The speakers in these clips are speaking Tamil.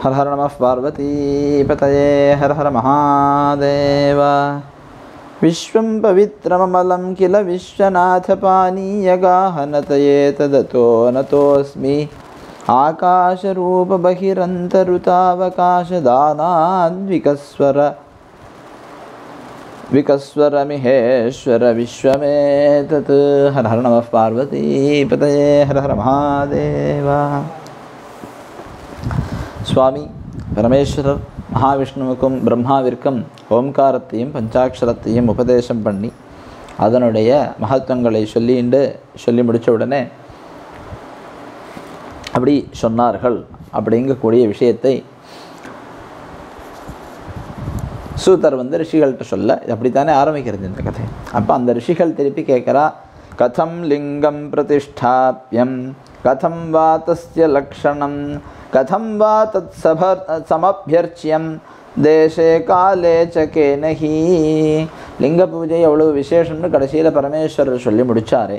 हर हर नमः पार्वतीपतये हर हर महादेव। विश्वं पवित्रममलं किल विश्वनाथपानीयगाहनतये तदतो नतोऽस्मि आकाशरूपबहिरन्तरुतावकाशदानाद्विकस्वर विकस्वरमिहेश्वर विश्वमेतत्। हर हर नमः पार्वतीपतये हर हर महादेव। சுவாமி பரமேஸ்வரர் மகாவிஷ்ணுவுக்கும் பிரம்மாவிற்கும் ஓம்காரத்தையும் பஞ்சாட்சரத்தையும் உபதேசம் பண்ணி அதனுடைய மகத்துவங்களை சொல்லி முடித்த உடனே அப்படி சொன்னார்கள் அப்படிங்கக்கூடிய விஷயத்தை சூதர் ரிஷிகள்கிட்ட சொல்ல அப்படித்தானே ஆரம்பிக்கிறது இந்த கதை. அப்போ அந்த ரிஷிகள் திருப்பி கேட்குறா, கதம் லிங்கம் பிரதிஷ்டாப்யம் கதம் வா தஸ்ய லக்ஷணம் கதம் வா தத் சமபியர்ச்சியம் தேசே காலே சகேனஹி. லிங்க பூஜை எவ்வளவு விசேஷம்னு கடைசியில் பரமேஸ்வரர் சொல்லி முடித்தாரே.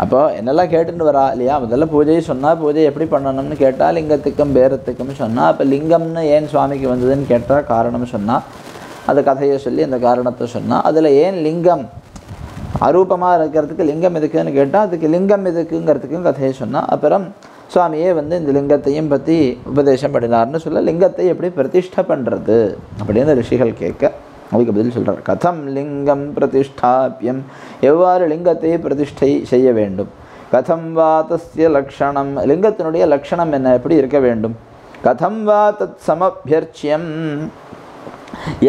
அப்போது என்னெல்லாம் கேட்டுன்னு வரா இல்லையா? முதல்ல பூஜை சொன்னால் பூஜை எப்படி பண்ணணும்னு கேட்டால் லிங்கத்துக்கும் பேரத்துக்கும் சொன்னால், அப்போ லிங்கம்னு ஏன் சுவாமிக்கு வந்ததுன்னு கேட்டால் காரணம் சொன்னால் அந்த கதையை சொல்லி அந்த காரணத்தை சொன்னால், அதில் ஏன் லிங்கம் அரூபமாக இருக்கிறதுக்கு லிங்கம் எதுக்குன்னு கேட்டால் அதுக்கு லிங்கம் எதுக்குங்கிறதுக்கும் கதையை சொன்னால், அப்புறம் சுவாமியே இந்த லிங்கத்தையும் பற்றி உபதேசம் பண்ணினார்னு சொல்ல லிங்கத்தை எப்படி பிரதிஷ்டை பண்ணுறது அப்படின்னு ரிஷிகள் கேட்க அதுக்கு பதில் சொல்கிறார். கதம் லிங்கம் பிரதிஷ்டாபியம், எவ்வாறு லிங்கத்தை பிரதிஷ்டை செய்ய வேண்டும். கதம் வா தஸ்ய லக்ஷணம், லிங்கத்தினுடைய லக்ஷணம் என்ன, எப்படி இருக்க வேண்டும். கதம் வா தத் சமபியர்ச்சியம்,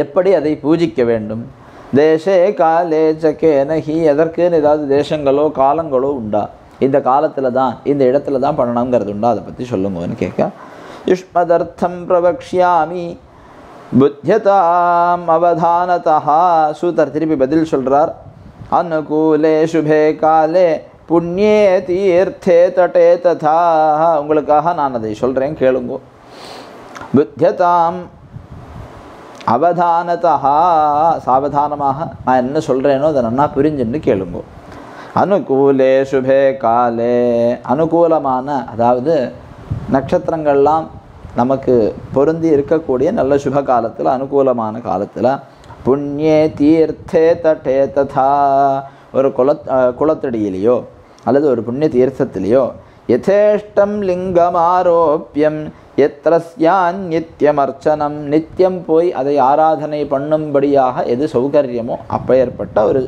எப்படி அதை பூஜிக்க வேண்டும். தேசே காலே சகேனஹி, எதற்குன்னு ஏதாவது தேசங்களோ காலங்களோ உண்டா, இந்த காலத்தில் தான் இந்த இடத்துல தான் பண்ணணுங்கிறது உண்டா, அதை பற்றி சொல்லுங்கன்னு கேட்க, யுஷ்மதர்த்தம் பிரவக்ஷ்யாமி புத்தியதாம் அவதானதா. சூதர் திருப்பி பதில் சொல்கிறார், அனுகூலே சுபே காலே புண்ணியே தீர்த்தே தட்டே ததா. உங்களுக்காக நான் அதை சொல்கிறேன் கேளுங்கோ. புத்தியதாம் அவதானதா, சாவதானமாக நான் என்ன சொல்கிறேனோ அதை நன்னா புரிஞ்சுன்னு கேளுங்கோ. அனுகூலே சுபே காலே, அனுகூலமான அதாவது நட்சத்திரங்கள்லாம் நமக்கு பொருந்தி இருக்கக்கூடிய நல்ல சுப காலத்தில் அனுகூலமான காலத்தில், புண்ணியே தீர்த்தே தட்டே ததா, ஒரு குளத்தடியிலையோ அல்லது ஒரு புண்ணிய தீர்த்தத்திலேயோ, யதேஷ்டம் லிங்கம் ஆரோப்பியம் எத்ரஸ்யான் நித்தியம் அர்ச்சனம், நித்தியம் போய் அதை ஆராதனை பண்ணும்படியாக எது சௌகரியமோ அப்பேற்பட்ட ஒரு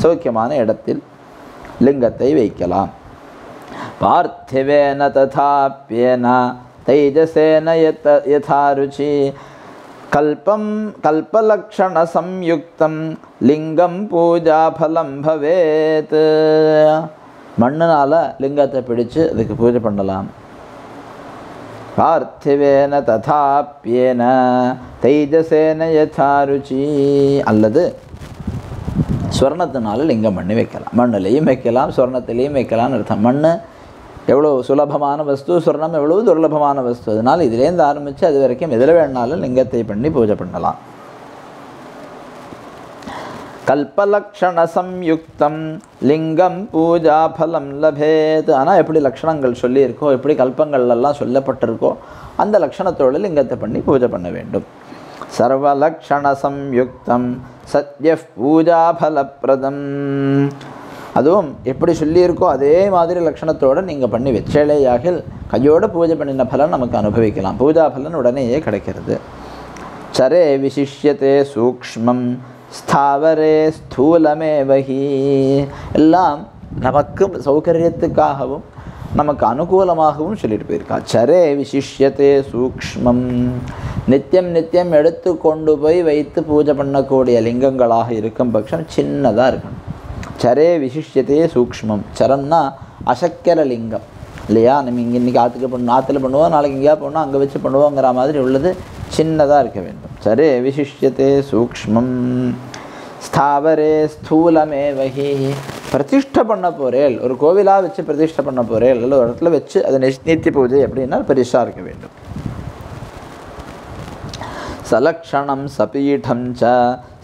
சௌக்கியமான இடத்தில் லிங்கத்தை வைக்கலாம். பார்த்திவேன ததாப்யேன தைஜசேன யதாருச்சி கல்பம் கல்பலக்ஷண சம்யுக்தம் லிங்கம் பூஜா பலம் பவேத். மண்ணினால் லிங்கத்தை பிடிச்சு அதுக்கு பூஜை பண்ணலாம். பார்த்திவேன ததாப்யேன தைஜசேன யதாருச்சி, அல்லது ஸ்வர்ணத்தினால லிங்கம் பண்ணி வைக்கலாம். மண்ணிலையும் வைக்கலாம், ஸ்வர்ணத்திலையும் வைக்கலாம்னு அர்த்தம். மண் எவ்வளோ சுலபமான வஸ்து, ஸ்வர்ணம் எவ்வளோ துர்லபமான வஸ்து. அதனால் இதுலேருந்து ஆரம்பித்து அது வரைக்கும் எதில் வேணாலும் லிங்கத்தை பண்ணி பூஜை பண்ணலாம். கல்பலக்ஷண சம்யுக்தம் லிங்கம் பூஜா பலம் லபேத். ஆனால் எப்படி லக்ஷணங்கள் சொல்லியிருக்கோ, எப்படி கல்பங்கள்லாம் சொல்லப்பட்டிருக்கோ அந்த லக்ஷணத்தோடு லிங்கத்தை பண்ணி பூஜை பண்ண வேண்டும். சர்வலக்ஷண சம்யுக்தம் சத்ய பூஜா பலப்பிரதம், அதுவும் எப்படி சொல்லியிருக்கோ அதே மாதிரி லக்ஷணத்தோடு நீங்கள் பண்ணி வச்சேலேயாகில் கையோடு பூஜை பண்ணின பலன் நமக்கு அனுபவிக்கலாம். பூஜா பலன் உடனேயே கிடைக்கிறது. சரே விசிஷ்யத்தே சூக்ஷ்மம் ஸ்தாவரே ஸ்தூலமேவஹி, எல்லாம் நமக்கு சௌகரியத்துக்காகவும் நமக்கு அனுகூலமாகவும் சொல்லிட்டு போயிருக்கா. சரே விசிஷ்யத்தே சூக்ஷ்மம், நித்தியம் நித்தியம் எடுத்து கொண்டு போய் வைத்து பூஜை பண்ணக்கூடிய லிங்கங்களாக இருக்கும் பட்சம் சின்னதாக இருக்கணும். சரே விசிஷ்யத்தே சூக்ஷ்மம், சரன்னா அசக்கர லிங்கம் இல்லையா? நம்ம இன்றைக்கி ஆற்றுல பண்ணுவோம், நாளைக்கு எங்கேயா போனோம் அங்கே வச்சு பண்ணுவோங்கிற மாதிரி உள்ளது சின்னதாக இருக்க வேண்டும். சரே விசிஷ்யத்தே சூக்ஷ்மம் ஸ்தாவரே ஸ்தூலமேவஹி, பிரதிஷ்டை பண்ண போகிறேன், ஒரு கோவிலாக வச்சு பிரதிஷ்டை பண்ண போகிறேன், இல்லை ஒரு இடத்துல வச்சு அது நித்திய பூஜை அப்படின்னா பெருசாக இருக்க வேண்டும். சலக்ஷணம் சபீடம் ச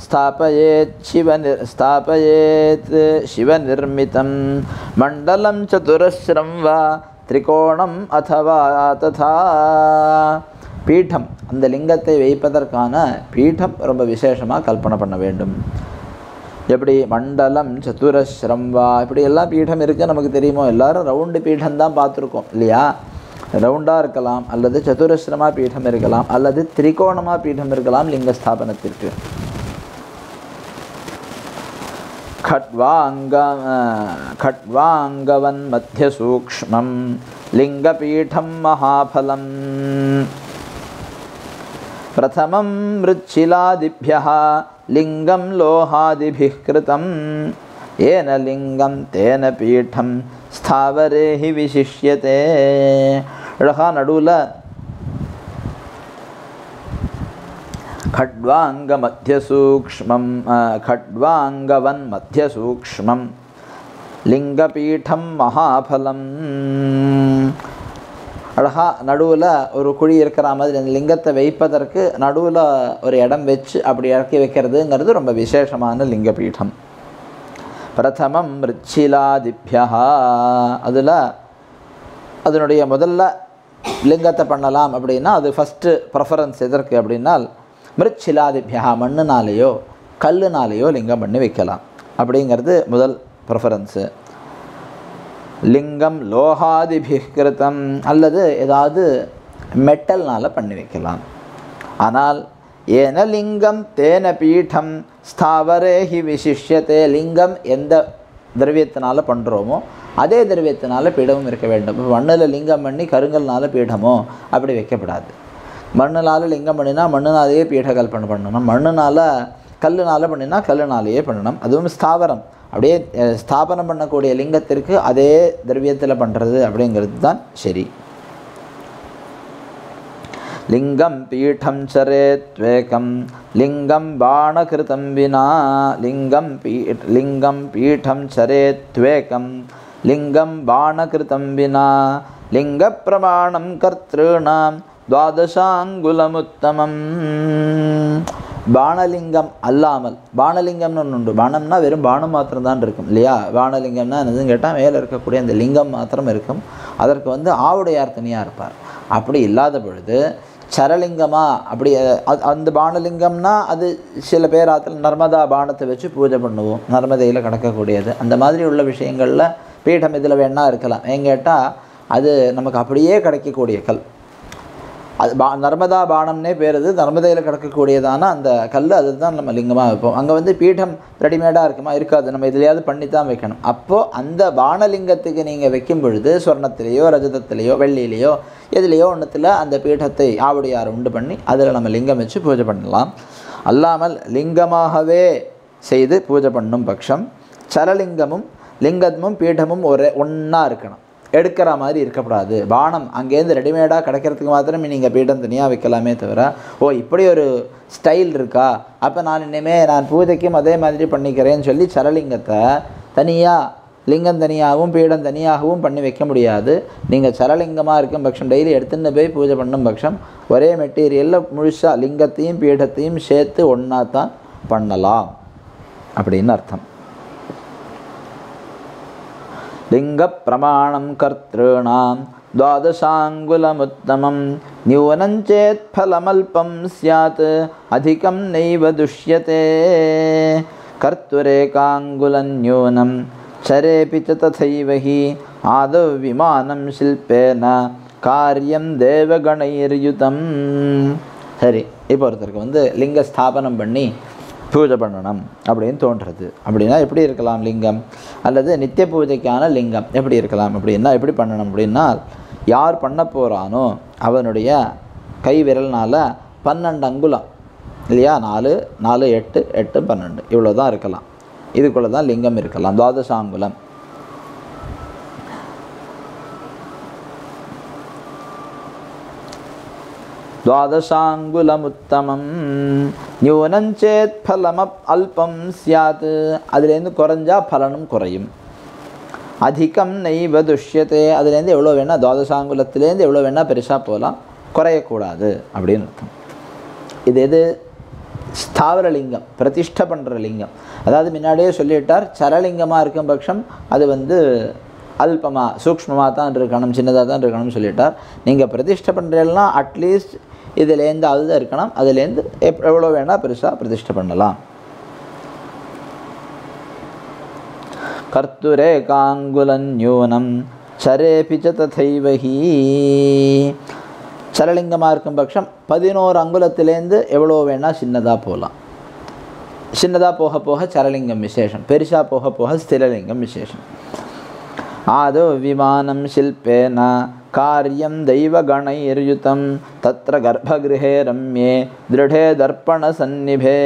ஸ்தாபயேத் சிவநிர்மிதம் மண்டலம் சதுரஸ்ரம் வா திரிகோணம் அதவா ததா. பீடம், அந்த லிங்கத்தை வைப்பதற்கான பீடம் ரொம்ப விசேஷமாக கல்பனை பண்ண வேண்டும். எப்படி மண்டலம் சதுரஸ்ரம் வா, இப்படி எல்லாம் பீடம் இருக்குது நமக்கு தெரியுமோ. எல்லோரும் ரவுண்டு பீடம் தான் பார்த்துருக்கோம் இல்லையா. ரவுண்டாக இருக்கலாம், அல்லது சதுரஸ்ரமாக பீடம் இருக்கலாம், அல்லது திரிகோணமாக பீடம் இருக்கலாம் லிங்க ஸ்தாபனத்திற்கு. खट्वाङ्गवन् मध्यसूक्ष्मं लिङ्गपीठं महाफलं प्रथमं मृच्छिलादिभ्यः लिङ्गं लोहादिभिः कृतं येन लिङ्गं तेन पीठं स्थावरे हि विशिष्यते. அழகா நடுவில் खड्वाङ्ग मध्यसूक्ष्मं खड्वाङ्गवन् मध्यसूक्ष्मं लिङ्गपीठं महाफलं. அழகா நடுவில் ஒரு குழி இருக்கிற மாதிரி அந்த லிங்கத்தை வைப்பதற்கு நடுவில் ஒரு இடம் வச்சு அப்படி இறக்கி வைக்கிறதுங்கிறது ரொம்ப விசேஷமான லிங்கபீடம். பிரதமம் ரிச்சிலாதிப்யா, அதில் அதனுடைய முதல்ல லிங்கத்தை பண்ணலாம் அப்படின்னா அது ஃபஸ்ட்டு ப்ரெஃபரன்ஸ் எதற்கு அப்படின்னால் மிருச்சிலாதிப்யா, மண்ணுனாலேயோ கல்லுனாலேயோ லிங்கம் பண்ணி வைக்கலாம் அப்படிங்கிறது முதல் ப்ரெஃபரன்ஸு. லிங்கம் லோகாதிபிகிருத்தம், அல்லது ஏதாவது மெட்டல்னால் பண்ணி வைக்கலாம். ஆனால் ஏன லிங்கம் தேன பீடம் ஸ்தாவரேஹி விசிஷ்யத்தே, லிங்கம் எந்த திரவியத்தினால் பண்ணுறோமோ அதே திரவியத்தினால பீடமும் இருக்க வேண்டும். இப்போ மண்ணில் லிங்கம் பண்ணி கருங்கல்னால பீடமோ அப்படி வைக்கப்படாது. மண்ணினால் லிங்கம் பண்ணினா மண்ணுனாலேயே பீட கல்பனை பண்ணணும், மண்ணுனால் கல்லுனால் பண்ணினா கல்லுனாலேயே பண்ணணும். அதுவும் ஸ்தாவரம், அப்படியே ஸ்தாபனம் பண்ணக்கூடிய லிங்கத்திற்கு அதே திரவியத்தில் பண்ணுறது அப்படிங்கிறது தான் சரி. லிங்கம் பீடம் சரேத்வேகம் லிங்கம் பாணகிருதம் வினா, லிங்கம் பீடம் சரேத்வேகம் லிங்கம் பாணகிருதம் வினா லிங்க பிரமாணம் கர்த்ருணாம் துவாதசாங்குலமுத்தமம். பானலிங்கம் அல்லாமல், பானலிங்கம்னு ஒன்று உண்டு. பானம்னா வெறும் பானம் மாத்திரம்தான் இருக்கும் இல்லையா. பானலிங்கம்னா என்னதுன்னு கேட்டால் மேலே இருக்கக்கூடிய அந்த லிங்கம் மாத்திரம் இருக்கும், அதற்கு ஆவுடையார் தனியாக இருப்பார். அப்படி இல்லாத பொழுது சரலிங்கமாக அப்படி அந்த பானலிங்கம்னா அது சில பேர் ஆற்றுல நர்மதா பானத்தை வச்சு பூஜை பண்ணுவோம், நர்மதையில் கிடக்கக்கூடியது. அந்த மாதிரி உள்ள விஷயங்களில் பீடம் இதில் வேணா இருக்கலாம். ஏன் கேட்டால் அது நமக்கு அப்படியே கிடைக்கக்கூடிய கல், அது நர்மதா பானம்னே பேர். அது நர்மதையில் கிடக்கக்கூடியதான அந்த கல், அதுதான் நம்ம லிங்கமாக வைப்போம். அங்கே பீடம் ரெடிமேடாக இருக்குமா, இருக்காது, நம்ம எதுலையாவது பண்ணி தான் வைக்கணும். அப்போது அந்த பானலிங்கத்துக்கு நீங்கள் வைக்கும் பொழுது சொர்ணத்திலேயோ ரஜதத்திலேயோ வெள்ளியிலையோ எதுலேயோ ஒன்றுத்தில் அந்த பீடத்தை ஆவுடையார் உண்டு பண்ணி அதில் நம்ம லிங்கம் வச்சு பூஜை பண்ணலாம். அல்லாமல் லிங்கமாகவே செய்து பூஜை பண்ணும் பட்சம் சரலிங்கமும் லிங்கமும் பீடமும் ஒன்றா இருக்கணும், எடுக்கிற மாதிரி இருக்கக்கூடாது. பானம் அங்கேருந்து ரெடிமேடாக கிடைக்கிறதுக்கு மாத்திரம் நீங்கள் பீடம் தனியாக வைக்கலாமே தவிர, ஓ இப்படி ஒரு ஸ்டைல் இருக்கா, அப்போ நான் இனிமேல் நான் பூஜைக்கும் அதே மாதிரி பண்ணிக்கிறேன்னு சொல்லி சரலிங்கத்தை தனியாக லிங்கம் தனியாகவும் பீடம் தனியாகவும் பண்ணி வைக்க முடியாது. நீங்கள் சரலிங்கமாக இருக்கும் பட்சம் டெய்லி எடுத்துன்னு போய் பூஜை பண்ணும் பட்சம் ஒரே மெட்டீரியலில் முழுசாக லிங்கத்தையும் பீடத்தையும் சேர்த்து ஒன்றா தான் பண்ணலாம் அப்படின்னு அர்த்தம். லிங்க பிரமாணம் கர்த்ருணாம் துவாதசாங்குலமுத்தமம் நியூனஞ்சேத் ஃபலமல்பம் ஸ்யாத் அதிகம் நைவ துஷ்யதே கர்த்துரேகாங்குலன்யூனம் சரேபி ச ததைவ ஹி ஆதவ் விமானம் ஷில்பேன காரியம் தேவகணைர்யுதம். சரி, இப்போ ஒருத்தருக்கு லிங்க ஸ்தாபனம் பண்ணி பூஜை பண்ணணும் அப்படின்னு தோன்றுறது. அப்படின்னா எப்படி இருக்கலாம் லிங்கம், அல்லது நித்திய பூஜைக்கான லிங்கம் எப்படி இருக்கலாம் அப்படின்னா எப்படி பண்ணணும் அப்படின்னா, யார் பண்ண போகிறானோ அவனுடைய கை விரல்னால் 12 அங்குலம் இல்லையா, 4 4 8 8 12 இவ்வளோ தான் இருக்கலாம். இதுக்குள்ளே தான் லிங்கம் இருக்கலாம், துவாதசாங்குலம். துவாதசாங்குலமுத்தமம் நியூனஞ்சேத் ஃபலம் அல்பம் ஸ்யாத், அதுலேருந்து குறைஞ்சா பலனும் குறையும். அதிகம் நைவ துஷ்யத்தே, அதுலேருந்து எவ்வளோ வேணால் துவாதசாங்குலத்துலேருந்து எவ்வளோ வேணால் பெருசாக போகலாம், குறையக்கூடாது அப்படின்னு அர்த்தம். இது எது? ஸ்தாவரலிங்கம், பிரதிஷ்டை பண்ணுற லிங்கம். அதாவது முன்னாடியே சொல்லிவிட்டார், சரலிங்கமாக இருக்கும் பட்சம் அது அல்பமாக சூக்ஷ்மமாக தான் இருக்கணும், சின்னதாக தான் இருக்கணும்னு சொல்லிட்டார். நீங்கள் பிரதிஷ்டை பண்ணுறீங்கன்னா அட்லீஸ்ட் இதுலேருந்து அதுதான் இருக்கணும், அதுலேருந்து எவ்வளோ வேணால் பெருசாக பிரதிஷ்டை பண்ணலாம். கர்த்துரே காங்குலன்யூனம் சரேபிச்ச ததைவஹி. சரலிங்கமாக இருக்கும் பட்சம் 11 அங்குலத்திலேருந்து எவ்வளோ வேணால் சின்னதாக போகலாம். சின்னதாக போக போக சரலிங்கம் விசேஷம், பெருசாக போக போக ஸ்திரலிங்கம் விசேஷம். ஆதோ விமானம் ஷில்பேன காரியம் தெய்வகணைர்யுதம் தத்ர கர்ப்பகிருஹே ரம்யே திருடே தர்ப்பண சந்நிபே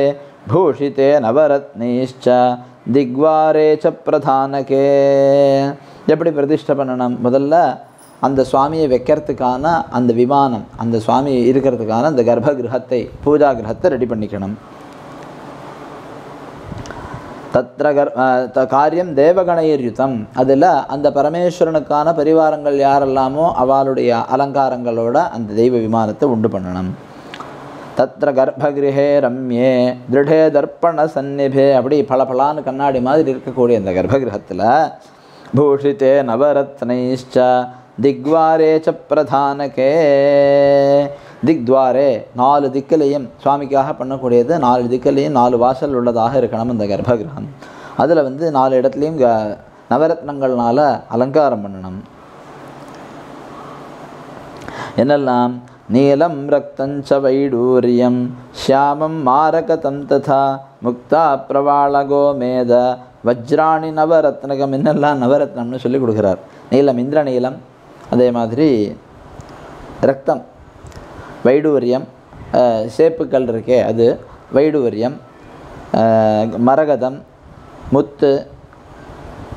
பூஷிதே நவரத்னைஷ்ச திக்வாரே ச பிரதானகே. எப்படி பிரதிஷ்டை பண்ணணும்? முதல்ல அந்த சுவாமியை வைக்கிறதுக்கான அந்த விமானம், அந்த சுவாமி இருக்கிறதுக்கான அந்த கர்ப்பகிருஹத்தை, பூஜா கிரகத்தை ரெடி பண்ணிக்கணும். தத்ர காரியம் தேவகணைர்யுதம், அதில் அந்த பரமேஸ்வரனுக்கான பரிவாரங்கள் யாரெல்லாமோ அவளுடைய அலங்காரங்களோட அந்த தெய்வ விமானத்தை உண்டு பண்ணணும். தத்ர கர்ப்பகிருஹே ரம்யே திருடே தர்ப்பண சந்நிபே, அப்படி பளபளான்னு கண்ணாடி மாதிரி இருக்கக்கூடிய அந்த கர்ப்பகிருஹத்தில் பூஷிதே நவரத்னைஷ்ச திக்வாரே ச பிரதானகே. திக்வாரே 4 திக்கிலையும் சுவாமிக்காக பண்ணக்கூடியது, 4 திக்கிலையும் 4 வாசல் உள்ளதாக இருக்கணும் அந்த கர்ப்பகிரகம். அதில் 4 இடத்துலையும் நவரத்னங்கள்னால அலங்காரம் பண்ணணும். என்னெல்லாம்? நீலம் ரக்தஞ்ச வைடூரியம் ஷியாமம் மாரகதம் ததா முக்தா பிரவாள கோமேத வஜ்ராணி நவரத்னகம். என்னெல்லாம் நவரத்னம்னு சொல்லி கொடுக்குறார். நீலம் இந்திர நீலம், அதே மாதிரி ரக்தம் வைடூரியம், சேப்புக்கள் இருக்கே அது வைடூரியம், மரகதம் முத்து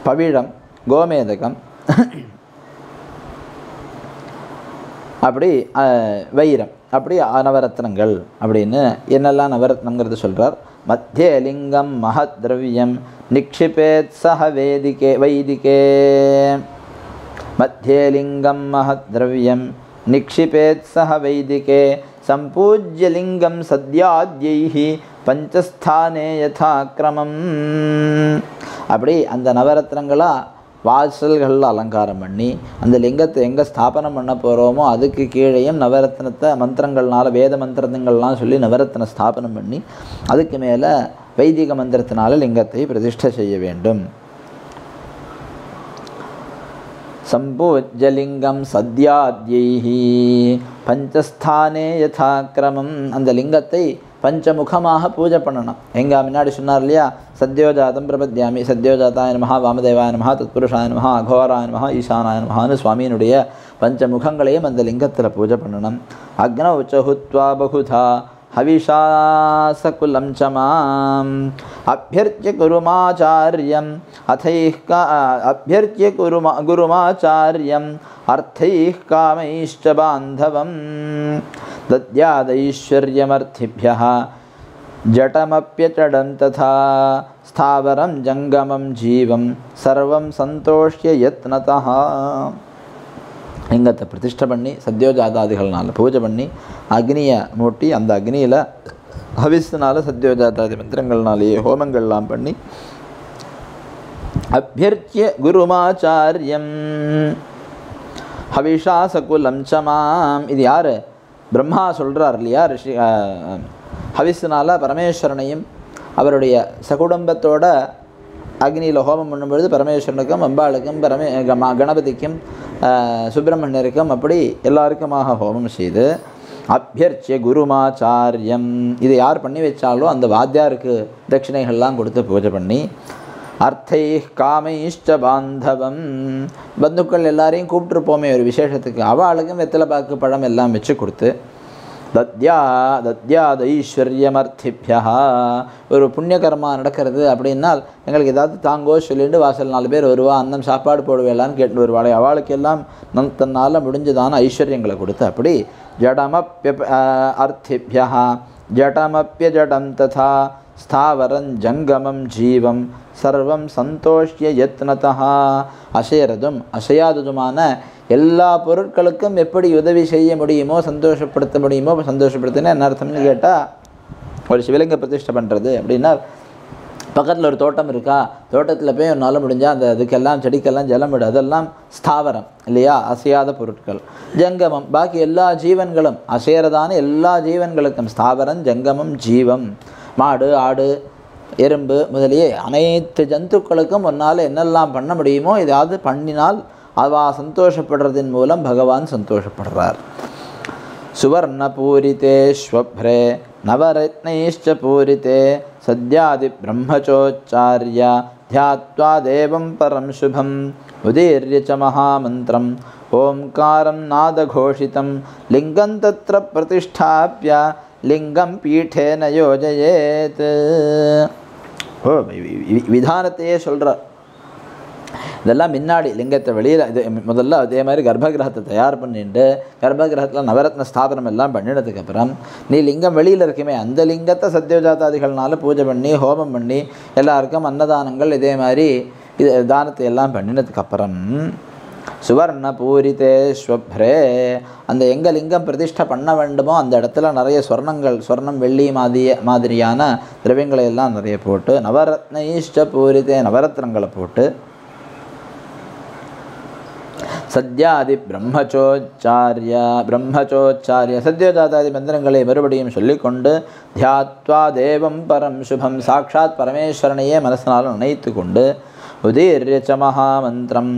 பவிழம் கோமேதகம், அப்படி வைரம், அப்படி நவரத்னங்கள் அப்படின்னு என்னெல்லாம் நவரத்னங்கிறது சொல்கிறார். மத்திய லிங்கம் மகத் திரவியம் நிக்ஷிபேத் சஹ வேதிகே வைதிகே. மத்திய லிங்கம் மகத் திரவியம் நிக்ஷிபேத் சஹ வைதிகே சம்பூஜ்ய லிங்கம் சத்யாத்யைஹி பஞ்சஸ்தானே யதாக்கிரமம். அப்படி அந்த நவரத்னங்களாக வாசல்களில் அலங்காரம் பண்ணி அந்த லிங்கத்தை எங்கே ஸ்தாபனம் பண்ண போகிறோமோ அதுக்கு கீழேயும் நவரத்னத்தை மந்திரங்கள்னால வேத மந்திரங்கள்லாம் சொல்லி நவரத்ன ஸ்தாபனம் பண்ணி அதுக்கு மேலே வைதிக மந்திரத்தினால லிங்கத்தை பிரதிஷ்டை செய்ய வேண்டும். சம்பூஜ்யலிங்கம் சத்யாத்யைஹி பஞ்சஸ்தானே யதாக்கிரமம். அந்த லிங்கத்தை பஞ்சமுகமாக பூஜை பண்ணணும். எங்கள் முன்னாடி சொன்னார் இல்லையா, சத்யோஜாதம் பிரபத்யாமி, சத்யோஜாதாய நமஹ, வாமதேவாய நமஹ, தத்புருஷாய நமஹ, அகோராய நமஹ, ஈசானாய நமஹான்னு சுவாமியினுடைய பஞ்சமுகங்களையும் அந்த லிங்கத்தில் பூஜை பண்ணணும். அக்னௌ சஹுத்வா பகுதா ஹவிஷாசகுலம் சமாம் அபியர்ச்சிய குருமாச்சாரியம் அபியர்ச்சிய குருமாச்சாரியம் அர்த்தைः காமைश्च பாந்தவம் தத்யாதைஸ்வர்யமர்த்திभ्यः ஜடமப்யச்சடம் ததா ஸ்தாவரம் ஜங்கமம் ஜீவம் சர்வம் சந்தோஷ்ய யத்னதः. லிங்கத்தை பிரதிஷ்டை பண்ணி சத்யோஜாதாதிகள்னால பூஜை பண்ணி அக்னியை மூட்டி அந்த அக்னியில் ஹவிஸ்னால சத்யோஜாதாதி மந்திரங்கள்னாலேயே ஹோமங்கள்லாம் பண்ணி அபியர்ச்சிய குருமாச்சாரியம் ஹவிஷா சகுலம் சமாம். இது யார்? பிரம்மா சொல்கிறார் இல்லையா, ரிஷி ஹவிஸ்னால பரமேஸ்வரனையும் அவருடைய சகுடும்பத்தோட அக்னியில் ஹோமம் பண்ணும்பொழுது பரமேஸ்வரனுக்கும் அம்பாளுக்கும் கணபதிக்கும் சுப்பிரமணியருக்கும் அப்படி எல்லாருக்குமாக ஹோமம் செய்து அபியர்ச்சிய குருமாச்சாரியம். இது யார் பண்ணி வச்சாலோ அந்த வாத்தியாருக்கு தட்சிணைகள்லாம் கொடுத்து பூஜை பண்ணி அர்த்தைः காமைश्च பாந்தவம். பந்துக்கள் எல்லாரையும் கூப்பிட்டுருப்போமே ஒரு விசேஷத்துக்கு, அவளுக்கும் வெத்தலை பாக்கு பழம் எல்லாம் வச்சு கொடுத்து தத்யாதைஸ்வர்யமர்த்திभ्यः. ஒரு புண்ணியகர்மா நடக்கிறது அப்படின்னால் எங்களுக்கு ஏதாவது தாங்கோ சொல்லிட்டு வாசல் 4 பேர் வருவா, அன்னம் சாப்பாடு போடுவேலான்னு கேட்டு வருவாளே, அவளுக்கெல்லாம் தன்னால் முடிஞ்சதான ஐஸ்வர்யங்களை கொடுத்து அப்படி ஜடமப்ய அர்த்திभ्यः ஜடமப்ய ஜடம் ததா ஸ்தாவரம் ஜங்கமம் ஜீவம் சர்வம் சந்தோஷ்ய யத்னதः. அசையறதும் அசையாததுமான எல்லா பொருட்களுக்கும் எப்படி உதவி செய்ய முடியுமோ சந்தோஷப்படுத்த முடியுமோ சந்தோஷப்படுத்தினா என்ன அர்த்தம்னு கேட்டால், ஒரு சிவலிங்க பிரதிஷ்டை பண்ணுறது அப்படின்னா பக்கத்தில் ஒரு தோட்டம் இருக்கா, தோட்டத்தில் போய் உன்னால் முடிஞ்சால் அந்த அதுக்கெல்லாம் செடிக்கெல்லாம் ஜலம் விடு, அதெல்லாம் ஸ்தாவரம் இல்லையா, அசையாத பொருட்கள். ஜங்கமம் பாக்கி எல்லா ஜீவன்களும், அசையறதான எல்லா ஜீவன்களுக்கும் ஸ்தாவரம் ஜங்கமம் ஜீவம். மாடு ஆடு எறும்பு முதலிய அனைத்து ஜந்துக்களுக்கும் உன்னால் என்னெல்லாம் பண்ண முடியுமோ ஏதாவது பண்ணினால் அவா சந்தோஷப்படுறதின் மூலம் பகவான் சந்தோஷப்படுறார். சுவர்ணபூரிதே ஸ்வப்ரே நவரத்னைஷ்ச பூரிதே சத்யாதி பிரம்மச்சோச்சார்ய த்யாத்வா தேவம் பரம் சுபம் உதீர்ய ச மகாமந்திரம் ஓம்காரம் நாதகோஷிதம் லிங்கம் தத்ர பிரதிஷ்டாப்ய லிங்கம் பீఠேன யோஜயேத். விதானத்தையே சொல்கிறார். இதெல்லாம் முன்னாடி லிங்கத்தை வெளியில் இது முதல்ல அதே மாதிரி கர்ப்பகிரகத்தை தயார் பண்ணிட்டு கர்ப்பகிரகத்தில் நவரத்ன ஸ்தாபனம் எல்லாம் பண்ணினதுக்கப்புறம் நீ லிங்கம் வெளியில் இருக்குமே அந்த லிங்கத்தை சத்யோஜாதாதிகள்னால பூஜை பண்ணி ஹோமம் பண்ணி எல்லாருக்கும் அன்னதானங்கள் இதே மாதிரி இது தானத்தை எல்லாம் பண்ணினதுக்கப்புறம் சுவர்ண பூரிதே ஸ்வப்ரே அந்த எங்கே லிங்கம் பிரதிஷ்டை பண்ண வேண்டுமோ அந்த இடத்துல நிறைய சொர்ணம் வெள்ளி மாதிரியான திரவியங்களை எல்லாம் நிறைய போட்டு நவரத்னைஷ்ட பூரிதே நவரத்னங்களை போட்டு சத்யாதி பிரம்மச்சோச்சாரிய சத்யோஜாதாதி மந்திரங்களை மறுபடியும் சொல்லிக்கொண்டு தியாத்வா தேவம் பரம் சுபம் சாட்சாத் பரமேஸ்வரனையே மனசனால் நினைத்து கொண்டு உதீர்ய ச மகாமந்திரம்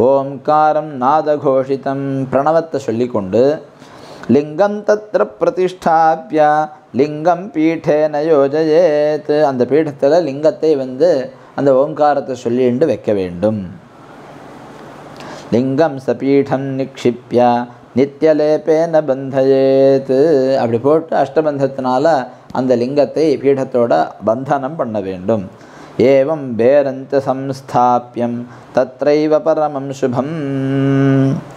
ஓம்காரம் நாதகோஷிதம் பிரணவத்தை சொல்லிக்கொண்டு லிங்கம் தத்ர பிரதிஷ்டாப்ய லிங்கம் பீఠேன யோஜயேத் அந்த பீடத்தில் லிங்கத்தை அந்த ஓம்காரத்தை சொல்லிண்டு வைக்க வேண்டும். லிங்கம் சபீடம் நிக்ஷிப்ய நித்யலேபேன பந்தயேத் அப்படி போட்டு அஷ்டபந்தத்தினால அந்த லிங்கத்தை பீடத்தோட பந்தனம் பண்ண வேண்டும். ஏவம் பேரந்த சம்ஸ்தாபியம் தத்ரைவ பரமம் சுபம்.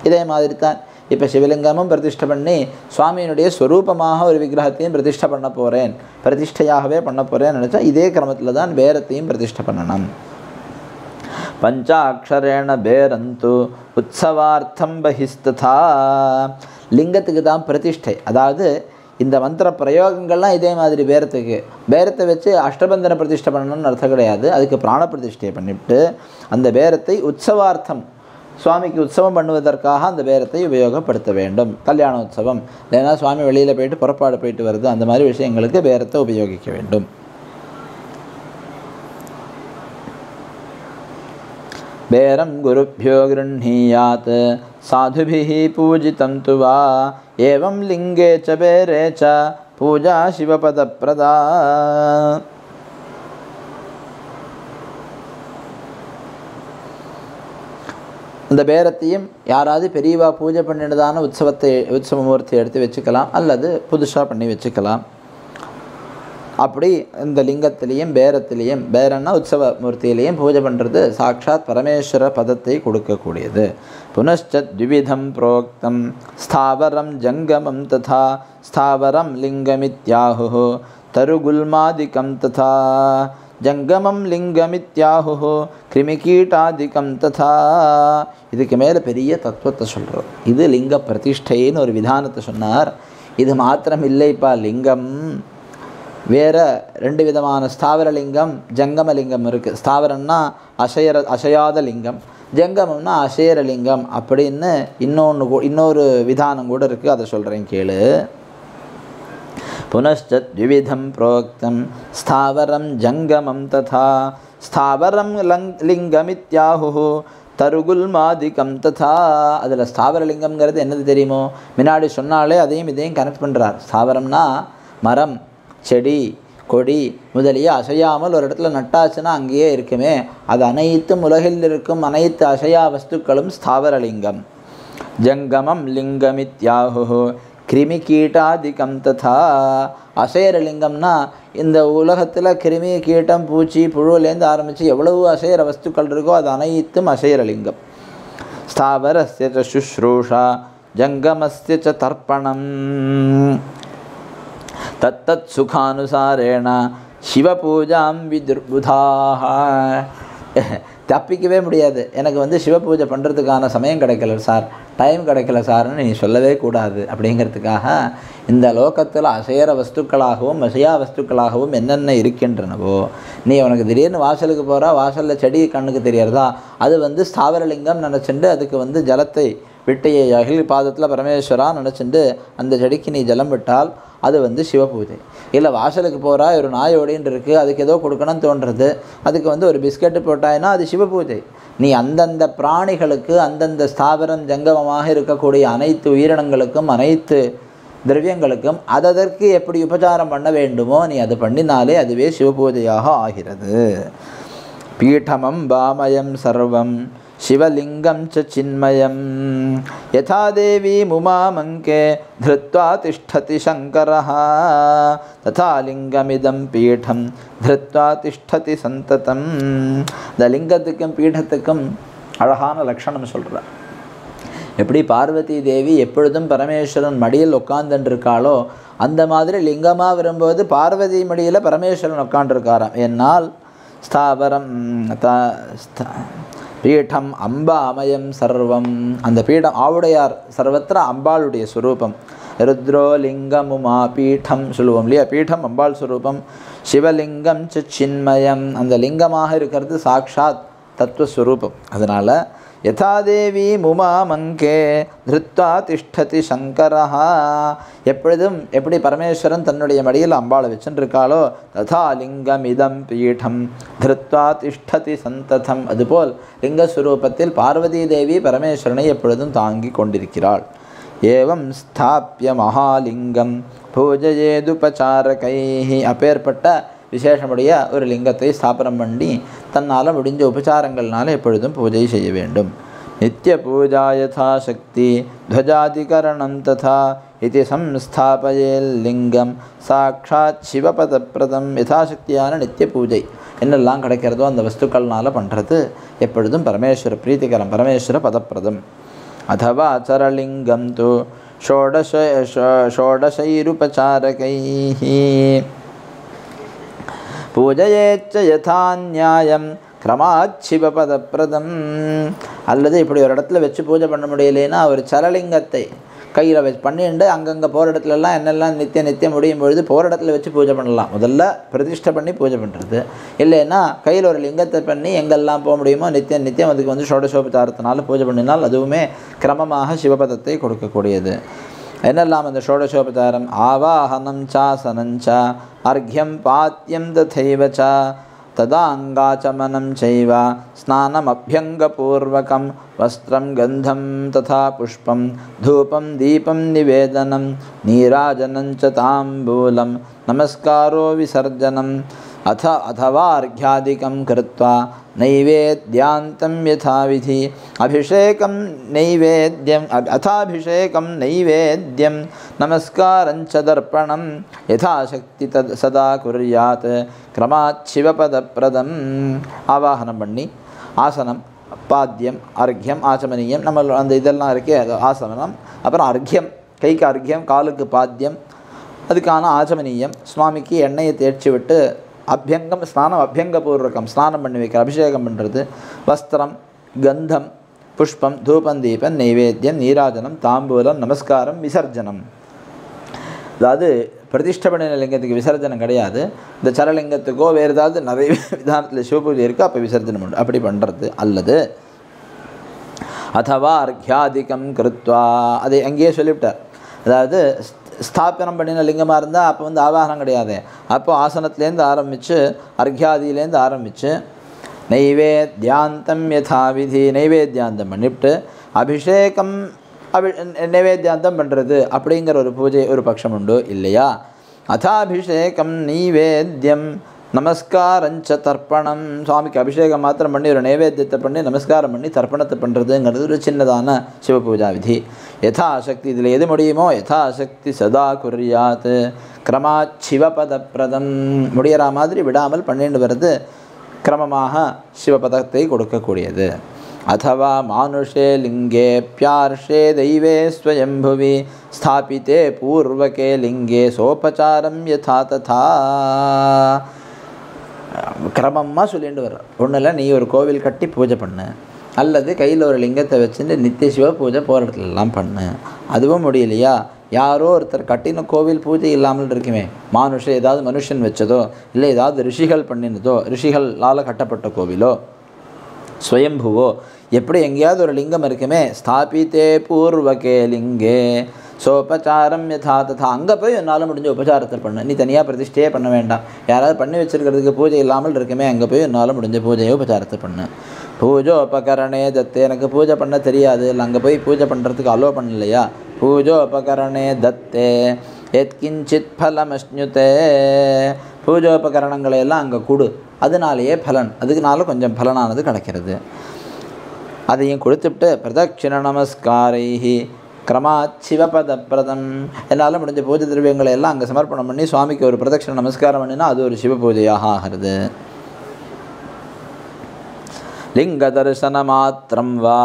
இதே மாதிரி தான் இப்போ சிவலிங்கமும் பிரதிஷ்டை பண்ணி சுவாமியினுடைய ஸ்வரூபமாக ஒரு விக்கிரகத்தையும் பிரதிஷ்டை பண்ண போகிறேன், பிரதிஷ்டையாகவே பண்ண போகிறேன்னு நினச்சா இதே கிரமத்தில் தான் பேரத்தையும் பிரதிஷ்டை பண்ணணும். பஞ்சாட்சரேண பேரந்து உற்சவார்த்தம் பகிஸ்ததா லிங்கத்துக்கு தான் பிரதிஷ்டை. அதாவது இந்த மந்திர பிரயோகங்கள்லாம் இதே மாதிரி பேரத்தை வச்சு அஷ்டபந்தன பிரதிஷ்டை பண்ணணும்னு அர்த்தம் கிடையாது. அதுக்கு பிராண பிரதிஷ்டையை பண்ணிவிட்டு அந்த பேரத்தை உற்சவார்த்தம் சுவாமிக்கு உற்சவம் பண்ணுவதற்காக அந்த பேரத்தை உபயோகப்படுத்த வேண்டும். கல்யாண உற்சவம் இல்லைன்னா சுவாமி வெளியில் போயிட்டு புறப்பாடு போயிட்டு வருது அந்த மாதிரி விஷயங்களுக்கு பேரத்தை உபயோகிக்க வேண்டும். பேரம் குருभ्यो गृह्णीयात् साधुभिः पूजितं तु वा एवं लिंगे च बेरे च पूजा शिवपदप्रदा. அந்த பேரத்தையும் யாராவது பெரியவா பூஜை பண்ணினதான உற்சவமூர்த்தி எடுத்து வச்சுக்கலாம் அல்லது புதுசாக பண்ணி வச்சுக்கலாம். அப்படி இந்த லிங்கத்திலையும் பேரத்திலையும் பேரன்னா உற்சவ மூர்த்தியிலையும் பூஜை பண்ணுறது சாட்சாத் பரமேஸ்வர பதத்தை கொடுக்கக்கூடியது. புனश्च द्विविधं प्रोक्तं स्थावरं जङ्गमं तथा स्थावरं लिङ्गमित्याहुः तरुगुल्मादिकं तथा जङ्गमं लिङ्गमित्याहुः கிருமிகீட்டாதிகம் ததா. இதுக்கு மேலே பெரிய தத்துவத்தை சொல்கிறார். இது லிங்க பிரதிஷ்டைன்னு ஒரு விதானத்தை சொன்னார். இது மாத்திரம் இல்லைப்பா, லிங்கம் வேறு ரெண்டு விதமான ஸ்தாவர லிங்கம் ஜங்கம லிங்கம் இருக்குது. ஸ்தாவரம்னா அசையாத லிங்கம், ஜங்கமம்னா அசையற லிங்கம் அப்படின்னு இன்னொரு விதானம் கூட இருக்குது. அதை சொல்கிறேன் கேளு. புனश्च द्विविधं प्रोक्तं स्थावरं जङ्गमं तथा स्थावरं लिङ्गमित्याहुः தருகுல்மாதிகம் ததா. அதில் ஸ்தாவரலிங்கம்ங்கிறது என்னது தெரியுமோ? முன்னாடி சொன்னாலே அதையும் இதையும் கனெக்ட் பண்ணுறார். ஸ்தாவரம்னா மரம் செடி கொடி முதலிய அசையாமல் ஒரு இடத்துல நட்டாச்சுன்னா அங்கேயே இருக்குமே, அது அனைத்தும் உலகில் இருக்கும் அனைத்து அசையா வஸ்துக்களும் ஸ்தாவரலிங்கம். ஜங்கமம் லிங்கமித்யாஹு கிருமி கீட்டாதிகம் ததா. அசையற லிங்கம்னா இந்த உலகத்தில் கிருமி கீட்டம் பூச்சி புழுவிலேருந்து ஆரம்பித்து எவ்வளவு அசையற வஸ்துக்கள் இருக்கோ அது அனைத்தும் அசையற லிங்கம். ஸ்தாவரஸ்ய ச சுஷ்ரூஷா ஜங்கமஸ்ய ச தர்ப்பணம் தத்தத் சுகானுசாரேண சிவபூஜாம் விதுர்புதாக. தப்பிக்கவே முடியாது. எனக்கு வந்து சிவ பூஜை பண்ணுறதுக்கான சமயம் கிடைக்கல சார், டைம் கிடைக்கல சார்னு நீ சொல்லவே கூடாது. அப்படிங்கிறதுக்காக இந்த லோகத்தில் அசைகிற வஸ்துக்களாகவும் அசையா வஸ்துக்களாகவும் என்னென்ன இருக்கின்றனவோ, நீ உனக்கு திடீர்னு வாசலுக்கு போகிறா, வாசலில் செடி கண்ணுக்கு தெரியறதா, அது வந்து ஸ்தாவரலிங்கம் நினச்சிண்டு அதுக்கு வந்து ஜலத்தை விட்டு அகில் பாதத்தில் பரமேஸ்வரா நினச்சிண்டு அந்த செடிக்கு நீ ஜலம் விட்டால் அது வந்து சிவபூஜை. இல்லை வாசலுக்கு போகிறா, ஒரு நாய் ஓடின்னு இருக்குது, அதுக்கு ஏதோ கொடுக்கணும்னு தோன்றுறது, அதுக்கு வந்து ஒரு பிஸ்கெட்டு போட்டாயின்னா அது சிவபூஜை. நீ அந்தந்த பிராணிகளுக்கு அந்தந்த ஸ்தாவரம் ஜங்கமமாக இருக்கக்கூடிய அனைத்து உயிரினங்களுக்கும் அனைத்து திரவியங்களுக்கும் அதற்கு எப்படி உபச்சாரம் பண்ண வேண்டுமோ நீ அது பண்ணினாலே அதுவே சிவபூஜையாக ஆகிறது. பீட்டமம் பாமயம் சர்வம் சிவலிங்கம் ச சின்மயம் யதா தேவி முமாமங்கே திருத்வா திஷ்டதி சங்கரஹ ததா லிங்கமிதம் பீடம் திருத்வா திஷ்டதி சந்ததம். இந்த லிங்கத்துக்கும் பீடத்துக்கும் அழகான லட்சணம் சொல்கிறார். எப்படி பார்வதி தேவி எப்பொழுதும் பரமேஸ்வரன் மடியில் உட்கார்ந்துருக்காளோ அந்த மாதிரி லிங்கமாக வரும்போது பார்வதி மடியில் பரமேஸ்வரன் உட்காண்டிருக்காராம். என்னால் ஸ்தாவரம் பீடம் அம்பாமயம் சர்வம், அந்த பீடம் ஆவுடையார் சர்வத்திர அம்பாளுடைய ஸ்வரூபம். ருத்ரோ லிங்கமுமா பீடம் சொல்லுவோம் இல்லையா, பீடம் அம்பாள் ஸ்வரூபம். சிவலிங்கம் சின்மயம், அந்த லிங்கமாக இருக்கிறது சாக்ஷாத் தத்துவஸ்வரூபம். அதனால் யதாதேவி முமாமங்கே திருத்வா திஷ்டதி சங்கரஹா, எப்பொழுதும் எப்படி பரமேஸ்வரன் தன்னுடைய மடியில் அம்பாளை வச்சுருக்காளோ ததா லிங்கம் இதம் பீடம் திருத்வா திஷ்டதி சந்ததம், அதுபோல் லிங்கஸ்வரூபத்தில் பார்வதி தேவி பரமேஸ்வரனை எப்பொழுதும் தாங்கி கொண்டிருக்கிறாள். ஏவம் ஸ்தாபிய மகாலிங்கம் பூஜையேதுபசாரகைஹி, அப்பேற்பட்ட விசேஷமுடைய ஒரு லிங்கத்தை ஸ்தாபனம் பண்ணி தன்னால் முடிஞ்ச உபச்சாரங்கள்னால எப்பொழுதும் பூஜை செய்ய வேண்டும். நித்திய பூஜா யதா சக்தி துவஜாதிகரணம் ததா இது சம்ஸ்தாபயேல் லிங்கம் சாட்சாத் சிவபதப்பிரதம். யதாசக்தியான நித்திய பூஜை என்னெல்லாம் கிடைக்கிறதோ அந்த வஸ்துக்கள்னால் பண்ணுறது எப்பொழுதும் பரமேஸ்வர பிரீத்திகரம், பரமேஸ்வர பதப்பிரதம். அதவா சரலிங்கம் து ஷோடசைருபசாரகைஹி பூஜையேச்ச யதா நியாயம் கிரமாத் சிவபதப்பிரதம். அல்லது இப்படி ஒரு இடத்துல வச்சு பூஜை பண்ண முடியலைன்னா ஒரு சரலிங்கத்தை கையில் வச்சு பண்ணிட்டு அங்கங்கே போகிற இடத்துலலாம் என்னெல்லாம் நித்தியம் முடியும் பொழுது போகிற இடத்துல வச்சு பூஜை பண்ணலாம். முதல்ல பிரதிஷ்டை பண்ணி பூஜை பண்ணுறது. இல்லைன்னா கையில் ஒரு லிங்கத்தை பண்ணி எங்கெல்லாம் போக முடியுமோ நித்தியம் அதுக்கு வந்து ஷோடசோபச்சாரத்தினால பூஜை பண்ணினால் அதுவுமே கிரமமாக சிவபதத்தை கொடுக்கக்கூடியது. என்னெல்லாம் அந்த ஷோடசோபச்சாரம்? ஆவாஹனம் சாசனஞ்ச அர்க்யம் பாத்தியம் ததைவ ச ததாங்காச்சமனம் சைவ ஸ்நானம் அபியங்கபூர்வகம் வஸ்திரம் கந்தம் ததா புஷ்பம் தூபம் தீபம் நிவேதனம் நீராஜனஞ்ச தாம்பூலம் நமஸ்காரோ விசர்ஜனம் अथवा अर्घ्यादिकं कृत्वा नैवेद्यान्तं यथाविधि अभिषेकं नैवेद्यम् अथाभिषेकं नैवेद्यं नमस्कारञ्च दर्पणं यथाशक्ति तद् सदा कुर्यात् क्रमात् शिवपदप्रदम्. ஆவாகனம் பண்ணி ஆசனம் பாத்தியம் அர்க்யம் ஆச்சமனியம் நம்ம அந்த இதெல்லாம் இருக்கே ஆசனம், அப்புறம் அர்க்யம் கைக்கு அர்க்யம் காலுக்கு பாத்தியம், அதுக்கான ஆச்சமனியம் சுவாமிக்கு எண்ணெயை தேய்ச்சி விட்டு அபியங்கம் ஸ்நானம் அபியங்கபூர்வகம் ஸ்நானம் பண்ணி வைக்கிற அபிஷேகம் பண்ணுறது, வஸ்திரம் கந்தம் புஷ்பம் தூபம் தீபம் நைவேத்தியம் நீராஜனம் தாம்பூலம் நமஸ்காரம் விசர்ஜனம். அதாவது பிரதிஷ்டை பண்ணின லிங்கத்துக்கு விசர்ஜனம் கிடையாது, இந்த சரலிங்கத்துக்கோ வேறு ஏதாவது நிறைய விதானத்தில் சிவபூஜை இருக்குது அப்போ விசர்ஜனம் உண்டு அப்படி பண்ணுறது. அல்லது அதவா அர்க்யாதிகம் கிருத்வா, அதை அங்கேயே சொல்லிவிட்டார். அதாவது ஸ்தாபனம் பண்ணின லிங்கமாக இருந்தால் அப்போ வந்து ஆவாகனம் கிடையாது, அப்போ ஆசனத்துலேருந்து ஆரம்பித்து அர்க்யாதியிலேருந்து ஆரம்பித்து நைவேத்யாந்தம் யதாவிதி நைவேத்யாந்தம் பண்ணிவிட்டு அபிஷேகம் நைவேத்யாந்தம் பண்ணுறது அப்படிங்கிற ஒரு பூஜை ஒரு பட்சம் உண்டு இல்லையா. அதாபிஷேகம் நைவேத்தியம் நமஸ்காரஞ்ச தர்ப்பணம், சுவாமிக்கு அபிஷேகம் மாத்திரம் பண்ணி ஒரு நைவேத்தியத்தை பண்ணி நமஸ்காரம் பண்ணி தர்ப்பணத்தை பண்ணுறதுங்கிறது ஒரு சின்னதான சிவபூஜா விதி. யதாசக்தி இதில் எது முடியுமோ யதாசக்தி சதா குர்யாத் கிரமாத் சிவபதப்பிரதம், முடிகிற மாதிரி விடாமல் பண்ணிட்டு வருது கிரமமாக சிவபதத்தை கொடுக்கக்கூடியது. अथवा मानुषे लिंगे प्यार्षे दैवे स्वयंभुवि स्थापिते पूर्वके लिंगे सोपचारं यथा तथा. கிரமமாக சொல்லிட்டு வர்ற. ஒன்றும் இல்லை, நீ ஒரு கோவில் கட்டி பூஜை பண்ணு, அல்லது கையில் ஒரு லிங்கத்தை வச்சுட்டு நித்திய சிவ பூஜை போகிற இடத்துலலாம் பண்ணு. அதுவும் முடியலையா, யாரோ ஒருத்தர் கட்டின கோவில் பூஜை இல்லாமல் இருக்குமே, ஏதாவது மனுஷன் வச்சதோ இல்லை ஏதாவது ரிஷிகள் பண்ணினதோ, ரிஷிகளால் கட்டப்பட்ட கோவிலோ ஸ்வயம்புவோ, எப்படி எங்கேயாவது ஒரு லிங்கம் இருக்குமே, ஸ்தாபித்தே பூர்வகே லிங்கே சோபச்சாரம் யதா ததா, அங்கே போய் என்னால் முடிஞ்ச உபச்சாரத்தை பண்ணு. நீ தனியாக பிரதிஷ்டையே பண்ண வேண்டாம், யாராவது பண்ணி வச்சுருக்கிறதுக்கு பூஜை இல்லாமல் இருக்குமே, அங்கே போய் என்னால் முடிஞ்ச பூஜையை உபச்சாரத்தை பண்ணு. பூஜோபகரணே தத்தே, எனக்கு பூஜை பண்ண தெரியாது, இல்லை அங்கே போய் பூஜை பண்ணுறதுக்கு அலோ பண்ணலையா, பூஜோபகரணே தத்தே எத்கிஞ்சித் ஃபலமஸ்னுதே, பூஜோபகரணங்களை எல்லாம் அங்கே கொடு, அதனாலேயே பலன், அதுக்குனால கொஞ்சம் பலனானது கிடைக்கிறது. அதையும் கொடுத்துட்டு பிரதட்சிண நமஸ்காரைஹி கிரமாத் சிவபத பிரதம், என்னால் முடிஞ்ச பூஜை திரவியங்களை எல்லாம் அங்கே சமர்ப்பணம் பண்ணி சுவாமிக்கு ஒரு பிரதட்சிண நமஸ்காரம் பண்ணினா அது ஒரு சிவ பூஜையாக ஆகிறது. லிங்க தரிசன மாத்திரம் வா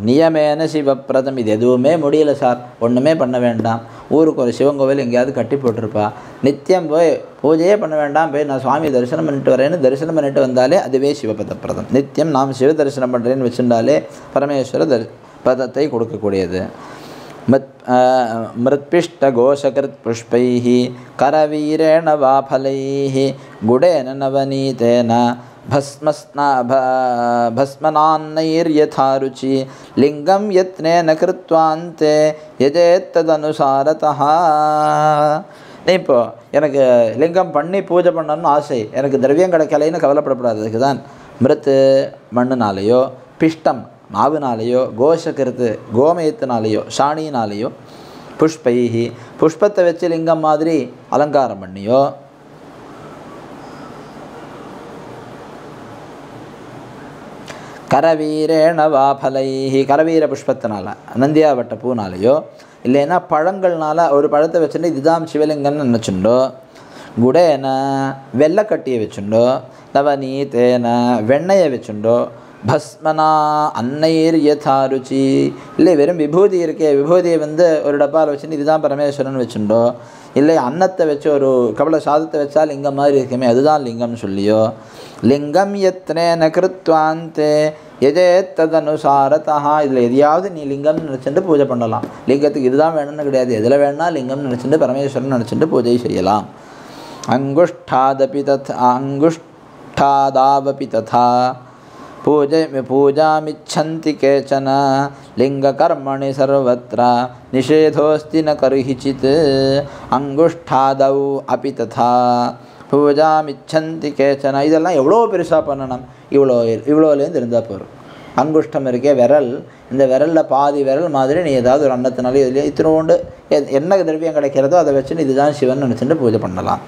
நியமேன சிவப்பிரதம், இது எதுவுமே முடியல சார், ஒன்றுமே பண்ண வேண்டாம், ஊருக்கு ஒரு சிவன் கோவில் எங்கேயாவது கட்டி போட்டிருப்பா, நித்தியம் போய் பூஜையே பண்ண வேண்டாம், போய் நான் சுவாமி தரிசனம் பண்ணிட்டு வரேன்னு தரிசனம் பண்ணிட்டு வந்தாலே அதுவே சிவபத பிரதம். நித்தியம் நாம் சிவ தரிசனம் பண்ணுறேன்னு வச்சுட்டாலே பரமேஸ்வர பதத்தை கொடுக்கக்கூடியது. மிருத்பிஷ்ட கோஷகிருத் புஷ்பைஹ கரவீரேண வாஃபலைஹ குடேன நவநீதேன भस्मनान्नैर्यथा रुचि लिंगम यत्नेन कृत्वान्ते यजेत्तदनुसारतः. இப்போ எனக்கு லிங்கம் பண்ணி பூஜை பண்ணணும்னு ஆசை, எனக்கு திரவியம் கிடைக்கலைன்னு கவலைப்படக்கூடாது. அதுக்கு தான் மிருத்து மண்ணுனாலேயோ, பிஷ்டம் மாவுனாலேயோ, கோஷகிருத்து கோமயத்தினாலேயோ, சாணியினாலேயோ, புஷ்பைஹி புஷ்பத்தை வச்சு லிங்கம் மாதிரி அலங்காரம் பண்ணியோ, கரவீரேண வாஃபலைஹி கரவீர புஷ்பத்தினால நந்தியாவட்ட பூனாலேயோ, இல்லைன்னா பழங்கள்னால ஒரு பழத்தை வச்சுட்டு இதுதான் சிவலிங்கம்னு நினச்சுண்டோ, குடேன வெள்ளைக்கட்டியை வச்சுண்டோ, நவநீதேன வெண்ணையை வச்சுண்டோ, பஸ்மனா அன்னைர் யதா ருச்சி, இல்லை வெறும் விபூதி இருக்கே, விபூதியை ஒரு டப்பாவில் வச்சுட்டு இதுதான் பரமேஸ்வரன் வச்சுண்டோ, இல்லை அன்னத்தை வச்சு ஒரு கபல சாதத்தை வச்சா லிங்கம் மாதிரி இருக்குமே அதுதான் லிங்கம்னு சொல்லியோ, லிங்கம் யத்னேன கிருத்வாந்தே யஜேத்ததனுசாரதா, இதில் எதையாவது நீ லிங்கம்னு நினச்சிட்டு பூஜை பண்ணலாம். லிங்கத்துக்கு இதுதான் வேணும்னு கிடையாது, எதில் வேணா லிங்கம்னு நினச்சிட்டு பரமேஸ்வரன் நினச்சிட்டு பூஜை செய்யலாம். அங்குஷ்டாதபி தத் அங்குஷ்டாதாவபி ததா பூஜாமிச்சந்தி கேச்சன லிங்ககர்மணி சர்வத்ர நிஷேதோஸ்தி ந கர்ஹிசித். அங்குஷ்டாதௌ அபி ததா பூஜாமிச்சந்தி கேச்சன, இதெல்லாம் எவ்வளோ பெருசாக பண்ணணும், இவ்வளோலேருந்து இருந்தால் போகிறோம். அங்குஷ்டம் இருக்கே விரல், இந்த விரலில் பாதி விரல் மாதிரி நீ ஏதாவது ஒரு அன்னத்தினாலே இதுலேயே இத்தினோண்டு என்ன திரவியம் கிடைக்கிறதோ அதை வச்சுன்னு இதுதான் சிவன் நினச்சிட்டு பூஜை பண்ணலாம்.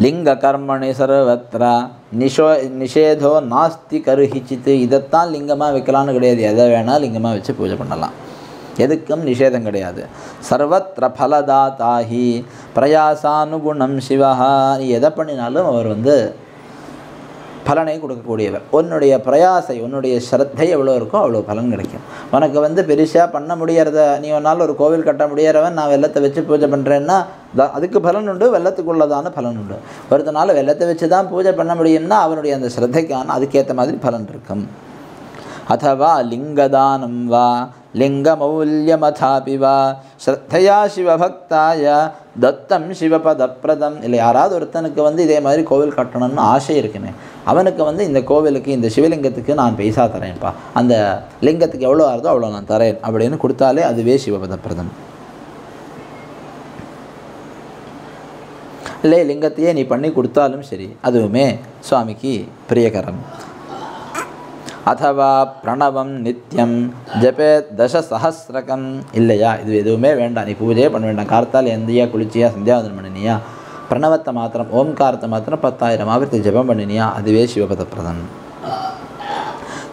லிங்க கர்மணி சர்வத்ர நிஷேதோ நாஸ்தி கருஹிச்சித்து, இதைத்தான் லிங்கமாக வைக்கலான்னு கிடையாது, எதை வேணால் லிங்கமாக வச்சு பூஜை பண்ணலாம், எதுக்கும் நிஷேதம் கிடையாது. சர்வத்ர ஃபலதாதாஹி பிரயாசானுகுணம் சிவஹா, நீ எதை பண்ணினாலும் அவர் பலனை கொடுக்கக்கூடியவர். உன்னுடைய பிரயாசை, உன்னுடைய ஸ்ரத்தை எவ்வளோ இருக்கோ அவ்வளோ பலன் கிடைக்கும். உனக்கு பெருசாக பண்ண முடியறத, நீ ஒன்றால் ஒரு கோவில் கட்ட முடியறவன் நான் வெள்ளத்தை வச்சு பூஜை பண்ணுறேன்னா அதுக்கு பலன் உண்டு, வெள்ளத்துக்குள்ளதான பலன் உண்டு. ஒருத்தனால வெள்ளத்தை வச்சு தான் பூஜை பண்ண முடியும்னா அவனுடைய அந்த ஸ்ரத்தைக்கான அதுக்கேற்ற மாதிரி பலன் இருக்கும். अथवा लिंगदानं वा लिंगमौल्यमथापि वा श्रद्धया शिवभक्ताय दत्तं शिवपदप्रदं. இல்லை யாராவது ஒருத்தனுக்கு இதே மாதிரி கோவில் கட்டணும்னு ஆசை இருக்குமே, அவனுக்கு இந்த கோவிலுக்கு இந்த சிவலிங்கத்துக்கு நான் பைசா தரேன்ப்பா, அந்த லிங்கத்துக்கு எவ்வளோ ஆகுதோ அவ்வளோ நான் தரேன் அப்படின்னு கொடுத்தாலே அதுவே சிவபதப்பிரதம். இல்லை லிங்கத்தையே நீ பண்ணி கொடுத்தாலும் சரி, அதுவுமே சுவாமிக்கு பிரியகரம். अथवा प्रणवम नित्यम जपे दशसहस्रकम. இல்லையா இது எதுவுமே வேண்டாம், நீ பூஜையே பண்ண வேண்டாம், கார்த்தால் எந்தியா குளிச்சியா சந்தியாவந்தனம் பண்ணினியா, பிரணவத்தை மாத்திரம் ஓம்காரத்தை மாத்திரம் 10,000 ஆவர்த்தி ஜபம் பண்ணினியா, அதுவே சிவபதப்பிரதம்.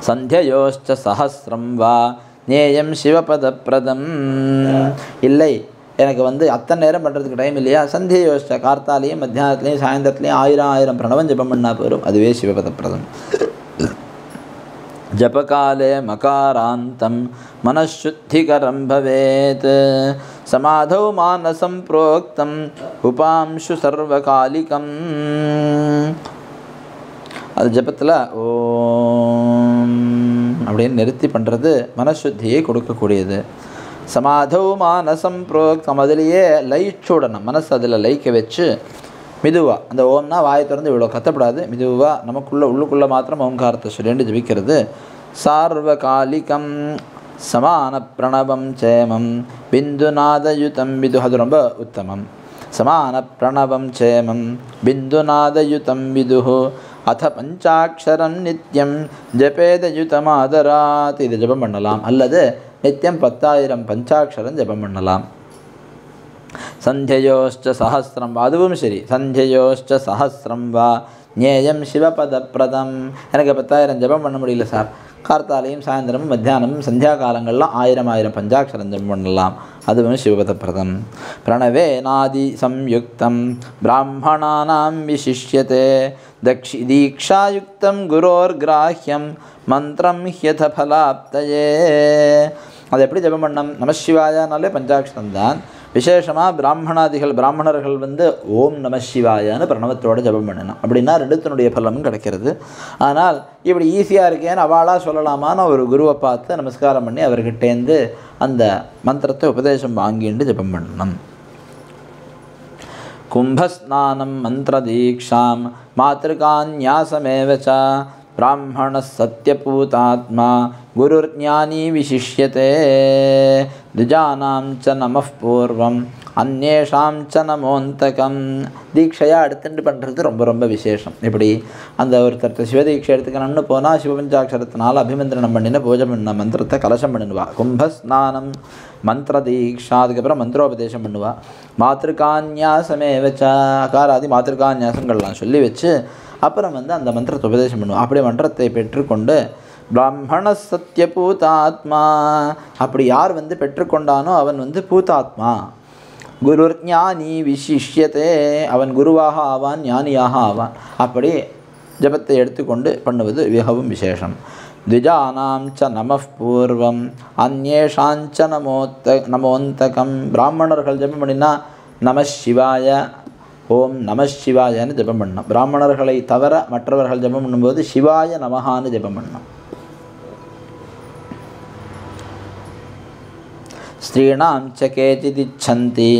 சந்தியோச்ச சஹஸ்ரம் வா நேயம் சிவபதப்பிரதம். இல்லை எனக்கு அத்தனை நேரம் பண்ணுறதுக்கு டைம் இல்லையா, சந்தியோச்ச கார்த்தாலையும் மத்தியானத்துலேயும் சாயந்தரத்துலேயும் 1000 பிரணவம் ஜபம் பண்ணால் போரும், அதுவே சிவபதப்பிரதம். ஜபகாலே மகாராந்தம் மனசுத்திகரம் பவேத். சமாதௌ மானசம் புரோக்தம் உபாம்சு சர்வகாலிகம். அது ஜபத்தில் ஓம் அப்படின்னு நிறுத்தி பண்ணுறது மனசுத்தியை கொடுக்கக்கூடியது. சமாதௌ மானசம் புரோக்தம், அதிலேயே லயிச்சுடணும், மனசு அதில் லயிக்க வச்சு மெதுவாக அந்த ஓம்னா வாயை திறந்து இவ்வளோ கத்தப்படாது, மெதுவாக நமக்குள்ளே உள்ளுக்குள்ளே மாத்திரம் ஓம்காரத்தை சொல்லிட்டு ஜபிக்கிறது. சார்வகாலிகம் சமான பிரணவம் சேமம் பிந்துநாதயுதம் விது, அது ரொம்ப உத்தமம். சமான பிரணவம் சேமம் பிந்துநாதயுதம் விது அத பஞ்சாட்சரம் நித்யம் ஜபேதயுதமாதராத். இது ஜபம் பண்ணலாம், அல்லது நித்தியம் 10,000 பஞ்சாட்சரம் ஜபம் பண்ணலாம். சந்தியோஷ்ட சஹஸ்ரம் வா, அதுவும் சரி. சந்தியோஷ்ட சஹஸ்ரம் வா ஞேயம் சிவபதப்பிரதம். எனக்கு 10,000 ஜபம் பண்ண முடியல சார், கார்த்தாலையும் சாயந்தரமும் மத்தியானமும் சந்தியா காலங்கள்லாம் 1000 பஞ்சாட்சரம் ஜபம் பண்ணலாம், அதுவும் சிவபதப்பிரதம். பிரணவே நாதி சம்யுக்தம் பிராமணானாம் விசிஷ்யதே தீக்ஷாயுக்தம் குரோர் கிராஹ்யம் மந்திரம் ஹ்யத ஃபலாப்தயே. அது எப்படி ஜபம் பண்ணம்? நமசிவாயானாலே பஞ்சாட்சரம் தான். விசேஷமாக பிராமணர்கள் வந்து ஓம் நமசிவாயான்னு பிரணவத்தோடு ஜபம் பண்ணணும். அப்படின்னா ரெண்டுத்தினுடைய பலமும் கிடைக்கிறது. ஆனால் இப்படி ஈஸியாக இருக்கேன்னு அவளாக சொல்லலாமான்னு ஒரு குருவை பார்த்து நமஸ்காரம் பண்ணி அவர்கிட்டேருந்து அந்த மந்திரத்தை உபதேசம் வாங்கிட்டு ஜபம் பண்ணணும். கும்பஸ்நானம் மந்திரதீக்ஷாம் மாத்ருகான்யாசமேவ ச பிராமண சத்யபூதாத்மா குருர்ஞானி விசிஷ்யதே துஜானாம் ச நமः பூர்வம் அந்நேஷாம் ச நமோந்தகம். தீட்சையாக எடுத்துட்டு பண்ணுறது ரொம்ப ரொம்ப விசேஷம். இப்படி அந்த ஒருத்தர் சிவதீட்சை எடுத்துக்கணும்னு போனால் சிவபஞ்சாட்சரத்தினால் அபிமந்திரணம் பண்ணின பூஜை பண்ண மந்திரத்தை கலசம் பண்ணிடுவா. கும்பஸ்நானம் மந்திர தீக்ஷா, அதுக்கப்புறம் மந்திரோபதேசம் பண்ணுவா. மாத்திருக்கான்யாசமே வச்சா அகாராதி மாத்திருக்கான்யாசங்கள்லாம் சொல்லி வச்சு அப்புறம் வந்து அந்த மந்திரத்தை உபதேசம் பண்ணுவாள். அப்படி மந்திரத்தை பெற்றுக்கொண்டு பிராமண சத்திய பூதாத்மா, அப்படி யார் வந்து பெற்றுக்கொண்டானோ அவன் வந்து பூதாத்மா. குருர் ஞானி விசிஷ்யத்தே, அவன் குருவாக ஆவான், ஞானியாக ஆவான். அப்படி ஜபத்தை எடுத்துக்கொண்டு பண்ணுவது மிகவும் விசேஷம். த்விஜானாம் ச நமः பூர்வம் அந்நேஷாஞ்ச நமோந்தகம். பிராமணர்கள் ஜபம் பண்ணினா நம சிவாய ஓம் நம சிவாயன்னு ஜபம் பண்ணணும். பிராமணர்களை தவிர மற்றவர்கள் ஜபம் பண்ணும்போது சிவாய நமஹான்னு ஜபம் பண்ணணும். ஸ்ரீணாம் ச கேச்சிதிச்சந்தி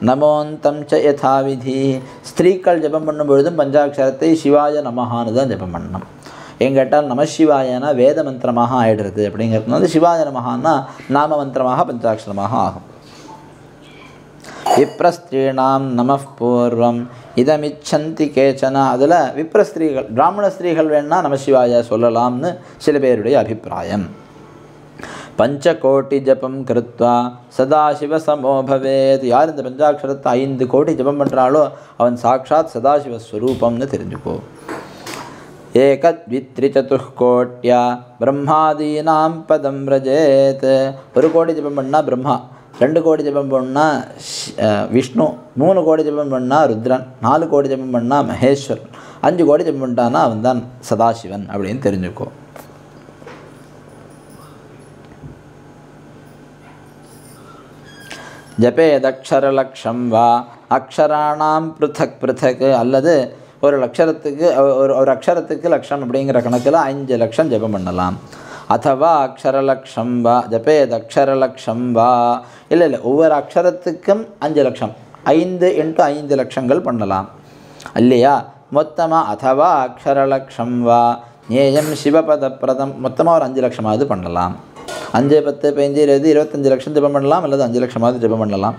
நமோந்தம் ச யதாவிதி. ஸ்திரீக்கள் ஜபம் பண்ணும்பொழுதும் பஞ்சாட்சரத்தை சிவாய நமஹான்னு தான் ஜபம் பண்ணணும். எங்கேட்டால் நமசிவாயனா வேத மந்திரமாக ஆயிடுறது. அப்படிங்கிறதுனால சிவாய நமஹான்னா நாம மந்திரமாக பஞ்சாட்சரமாக ஆகும். விப்ரஸ்திரீணாம் நமः பூர்வம் இதமிச்சந்தி கேச்சனா. அதில் விப்ரஸ்திரீகள் பிராமண ஸ்திரீகள் வேணா நமசிவாய சொல்லலாம்னு சில பேருடைய அபிப்பிராயம். பஞ்சகோட்டி ஜபம் கிருத்வா சதாசிவ சமோ பவேத். யார் இந்த பஞ்சாட்சரத்தை 5 கோடி ஜபம் பண்ணுறாளோ அவன் சாட்சாத் சதாசிவஸ்வரூபம்னு தெரிஞ்சுக்கோ. ஏகத்வித்ரிச்சதுஷ்கோட்யா பிரம்மாதீனாம் பதம் ரஜேத். 1 கோடி ஜபம் பண்ணால் பிரம்மா, 2 கோடி ஜபம் பண்ணால் விஷ்ணு, 3 கோடி ஜபம் பண்ணால் ருத்ரன், 4 கோடி ஜபம் பண்ணால் மகேஸ்வரன், 5 கோடி ஜபம் பண்ணிட்டானா அவன் தான் சதாசிவன் அப்படின்னு தெரிஞ்சுக்கோ. ஜபேதக்ஷரலக்ஷம் வா அக்ஷராணாம் பிருத்தக் பிருத்தக். அல்லது ஒரு அக்ஷரத்துக்கு லட்சம் அப்படிங்கிற கணக்கில் 5 லட்சம் ஜபம் பண்ணலாம். அதவா அக்ஷரலக்ஷம் வா ஜபேதக்ஷரலக்ஷம் வா. இல்லை ஒவ்வொரு அக்ஷரத்துக்கும் 5 லட்சம், 5 × 5 லட்சங்கள் பண்ணலாம் இல்லையா. மொத்தமாக அதவா அக்ஷரலக்ஷம் வா ஞேயம் சிவபதப்பிரதம், மொத்தமாக ஒரு 5 லட்சமாவது பண்ணலாம். 5, 10, 15, 20, 25 லட்சம் ஜபம் பண்ணலாம், அல்லது 5 லட்சமாவது ஜபம் பண்ணலாம்.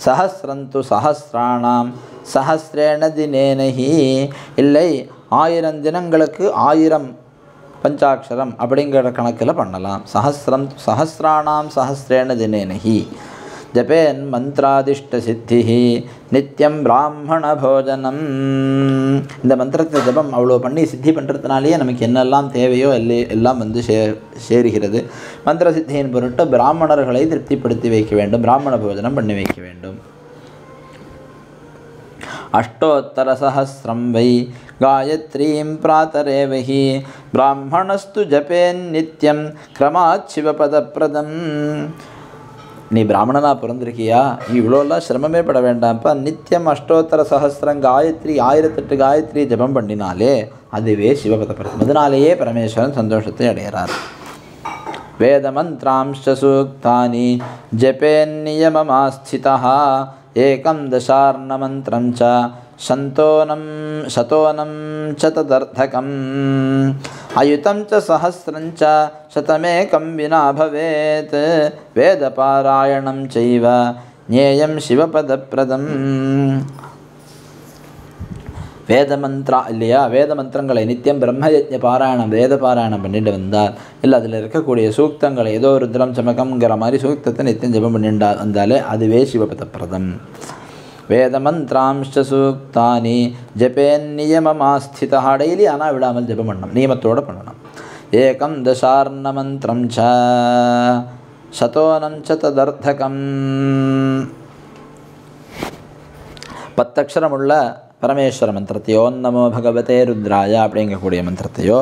சஹஸ்ரந்து சஹஸ்ராணாம் சஹஸ்ரேண தினேனஹி. இல்லை 1000 தினங்களுக்கு 1000 பஞ்சாட்சரம் அப்படிங்கிற கணக்கில் பண்ணலாம். சஹஸ்ராணாம் சஹஸ்ரேண தினேனஹி ஜபேன் மந்திராதிஷ்ட சித்தி நித்தியம் பிராமண போஜனம். இந்த மந்திரத்தை ஜபம் அவ்வளோ பண்ணி சித்தி பண்ணுறதுனாலேயே நமக்கு என்னெல்லாம் தேவையோ எல்லாம் வந்து சேருகிறது. மந்திர சித்தியின் பொருட்டு பிராமணர்களை திருப்திப்படுத்தி வைக்க வேண்டும், பிராமண போஜனம் பண்ணி வைக்க வேண்டும். அஷ்டோத்தர சஹஸ்ரம் வை காயத்ரீம் பிராத்தரேவஹி பிராமணஸ்து ஜபேன் நித்யம் கிரமாத் சிவபதப்பிரதம். நீ பிராமணனாக பிறந்திருக்கியா, நீ இவ்வளோலாம் சிரமமே பட வேண்டாம்ப்பா. நித்தியம் அஷ்டோத்தர சஹஸ்ரம் காயத்ரி 1008 காயத்ரி ஜபம் பண்ணினாலே அதுவே சிவபதப்பிரதம். அதனாலேயே பரமேஸ்வரன் சந்தோஷத்தை அடைகிறார். வேதமந்திராம்ச சூக்தானி ஜபேன்னியமமாஸ்திதா ஏகம் தசார்ணமந்திரம் ச சதோனம் ச ததர்த்தகம் அயுதம் ச சஹஸ்ரம் ச சதமேகம் வினா பவேத் வேதபாராயணம் சைவ ஞேயம் சிவபதப்பிரதம். வேதமந்திரா இல்லையா, வேத மந்திரங்களை நித்தியம் பிரம்மயஜ்ஞ பாராயணம் வேத பாராயணம் பண்ணிட்டு வந்தால், இல்லை அதில் இருக்கக்கூடிய சூக்தங்களை ஏதோ ருத்ரம் சமகம்ங்கிற மாதிரி சூக்தத்தை நித்தியம் ஜபம் பண்ணிட்டு வந்தாலே அதுவே சிவபதப்பிரதம். வேதமந்திராம்ச சூக்தானி ஜபேன்னியமமாஸ்திதா, டெய்லி ஆனால் விடாமல் ஜபம் பண்ணணும், நியமத்தோடு பண்ணணும். ஏகம் தசார்ணமந்திரம் ச சதோனம் ச ததர்த்தகம், 10 அக்ஷரமுள்ள பரமேஸ்வர மந்திரத்தையோ, நமோ பகவதே ருத்ராய அப்படிங்கக்கூடிய மந்திரத்தையோ,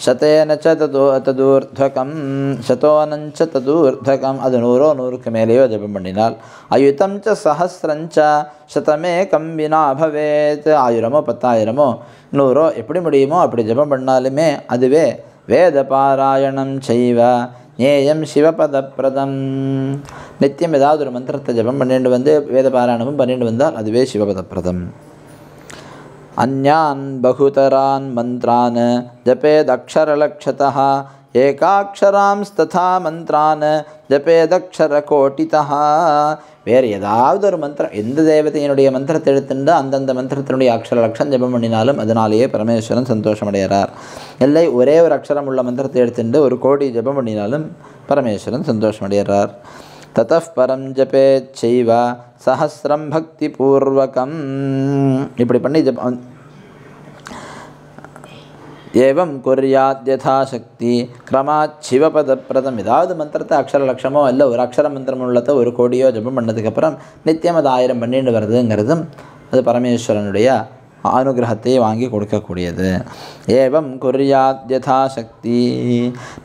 சதேன ச ததூர்த்வகம் சதோனஞ்ச ததூர்த்வகம், அது 100 100க்கு மேலேயோ ஜபம் பண்ணினால், அயுதம் ச சஹஸ்ரஞ்ச சதமேகம் வினா பவேத், 1000 10,000 100 எப்படி முடியுமோ அப்படி ஜபம் பண்ணாலுமே அதுவே வேத பாராயணம் செய்வ ஞேயம் சிவபதப்பிரதம். நித்தியம் ஏதாவது ஒரு மந்திரத்தை ஜபம் பண்ணிட்டு வந்து வேத பாராயணமும் பண்ணிட்டு வந்தால் அதுவே சிவபதப்பிரதம். அந்யான் பகுதரான் மந்த்ரான் ஜபேதக்ஷரலக்ஷதः ஏகாக்ஷராம்ஸ்ததா மந்த்ரான் ஜபேதக்ஷரகோட்டிதः. வேறு ஏதாவது ஒரு மந்திரம், எந்த தேவதையினுடைய மந்திரத்தை எடுத்துட்டு அந்தந்த மந்திரத்தினுடைய அக்ஷர லட்சம் ஜபம் பண்ணினாலும் அதனாலேயே பரமேஸ்வரன் சந்தோஷமடைகிறார். இல்லை ஒரே ஒரு அக்ஷரம் உள்ள மந்திரத்தை எடுத்துட்டு 1 கோடி ஜபம் பண்ணினாலும் பரமேஸ்வரன் சந்தோஷமடைகிறார். ததः பரம் ஜபேத் சைவ சஹஸ்ரம் பக்தி பூர்வகம், இப்படி பண்ணி ஏவம் குர்யாத் யதாசக்தி கிரமாத் சிவபதப்பிரதம். ஏதாவது மந்திரத்தை அக்ஷர லட்சமோ இல்லை ஒரு அக்ஷர மந்திரம் உள்ளதை 1 கோடியோ ஜபம் பண்ணதுக்கப்புறம் நித்தியம் அது 1000 பண்ணிட்டு வருதுங்கிறதும் அது பரமேஸ்வரனுடைய அனுகிரகத்தை வாங்கி கொடுக்கக்கூடியது. ஏவம் குர்யாத் யதாசக்தி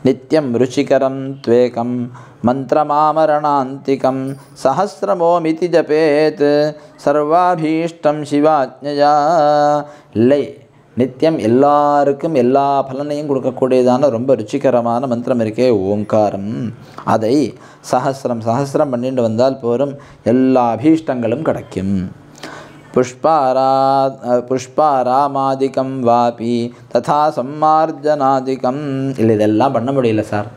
நித்யம் ருச்சிகரம் த்வேகம் மந்திரமாமரணாந்திகம் சஹஸ்ரமோமிதி ஜபேத் சர்வாபீஷ்டம் சிவாஜ்ஞயா. இல்லை நித்தியம் எல்லாருக்கும் எல்லா பலனையும் கொடுக்கக்கூடியதான ரொம்ப ருச்சிகரமான மந்திரம் இருக்கே ஓங்காரம், அதை சஹஸ்ரம் பண்ணிட்டு வந்தால் போரும், எல்லா அபீஷ்டங்களும் கிடைக்கும். புஷ்பாராமாதிகம் வாபி ததா சம்மார்ஜனாதிகம். இல்லை இதெல்லாம் பண்ண முடியல சார்,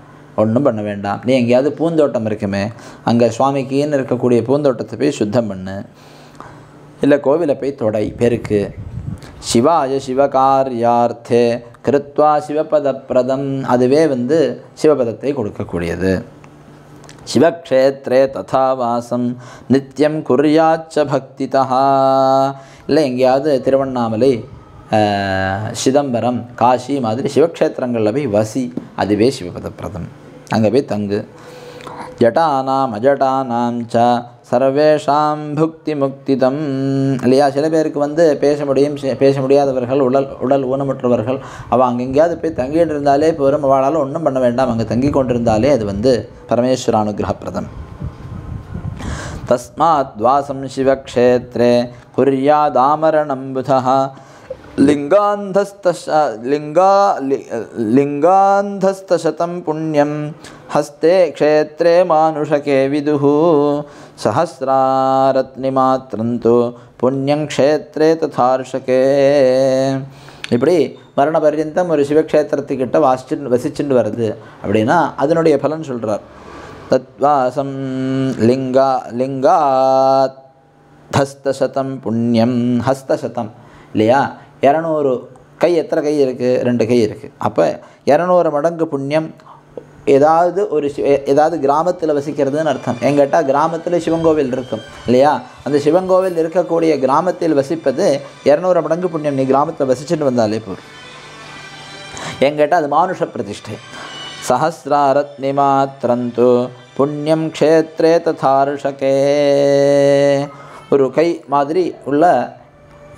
ஒன்றும் பண்ண வேண்டாம். நீ எங்கேயாவது பூந்தோட்டம் இருக்குமே, அங்கே சுவாமிக்குன்னு இருக்கக்கூடிய பூந்தோட்டத்தை போய் சுத்தம் பண்ணு, இல்லை கோவிலை போய் தொடை பெருக்கு. சிவாய சிவகாரியார்த்தே கிருத்வா சிவபதப்பிரதம், அதுவே சிவபதத்தை கொடுக்கக்கூடியது. சிவக்ஷேத்ரே ததா வாசம் நித்யம் குர்யாச்ச பக்திதா. இல்லை எங்கேயாவது திருவண்ணாமலை, சிதம்பரம், காஷி மாதிரி சிவக்ஷேத்திரங்களில் போய் வசி, அதுவே சிவபதப்பிரதம், அங்கே போய் தங்கு. ஜட்டானாம் அஜட்டானாம் ச சர்வேஷாம் புக்தி முக்திதம். இல்லையா, சில பேருக்கு பேச முடியாதவர்கள், உடல் ஊனமுற்றவர்கள், அவள் அங்கே எங்கேயாவது போய் தங்கிட்டு இருந்தாலே போரும், அவளால் ஒன்றும் பண்ண வேண்டாம், அங்கே தங்கி கொண்டிருந்தாலே அது பரமேஸ்வர அனுகிரகப்பிரதம். தஸ்மாத் வாசம் சிவக்ஷேத்ரே குர்யாதாமரணம் புதः லிங்காந்தஸ்தசதம் புண்ணியம் ஹஸ்தே க்ஷேத்ரே மானுஷகே விதுः சஹஸ்ராரத்னிமாத்ரந்து புண்ணியம் க்ஷேத்ரே ததார்ஷகே. இப்படி மரண பர்யந்தம் ஒரு சிவக்ஷேத்திரத்துக்கிட்ட வசிச்சுட்டு வருது அப்படின்னா அதனுடைய பலன் சொல்கிறார். தத்வாசம் லிங்காத் ஹஸ்தசதம் புண்ணியம். ஹஸ்தசதம் இல்லையா, 200 கை. எத்தனை கை இருக்குது? 2 கை இருக்குது. அப்போ 200 மடங்கு புண்ணியம். ஏதாவது கிராமத்தில் வசிக்கிறதுன்னு அர்த்தம். எங்கிட்டால் கிராமத்தில் சிவங்கோவில் இருக்கும் இல்லையா, அந்த சிவங்கோவில் இருக்கக்கூடிய கிராமத்தில் வசிப்பது 200 மடங்கு புண்ணியம். நீ கிராமத்தில் வசிச்சுட்டு வந்தாலே போதும். எங்கிட்ட அது மானுஷ பிரதிஷ்டை. சஹஸ்ராரத்னிமாத்ரந்து புண்ணியம் க்ஷேத்ரே ததார்ஷகே. ஒரு கை மாதிரி உள்ள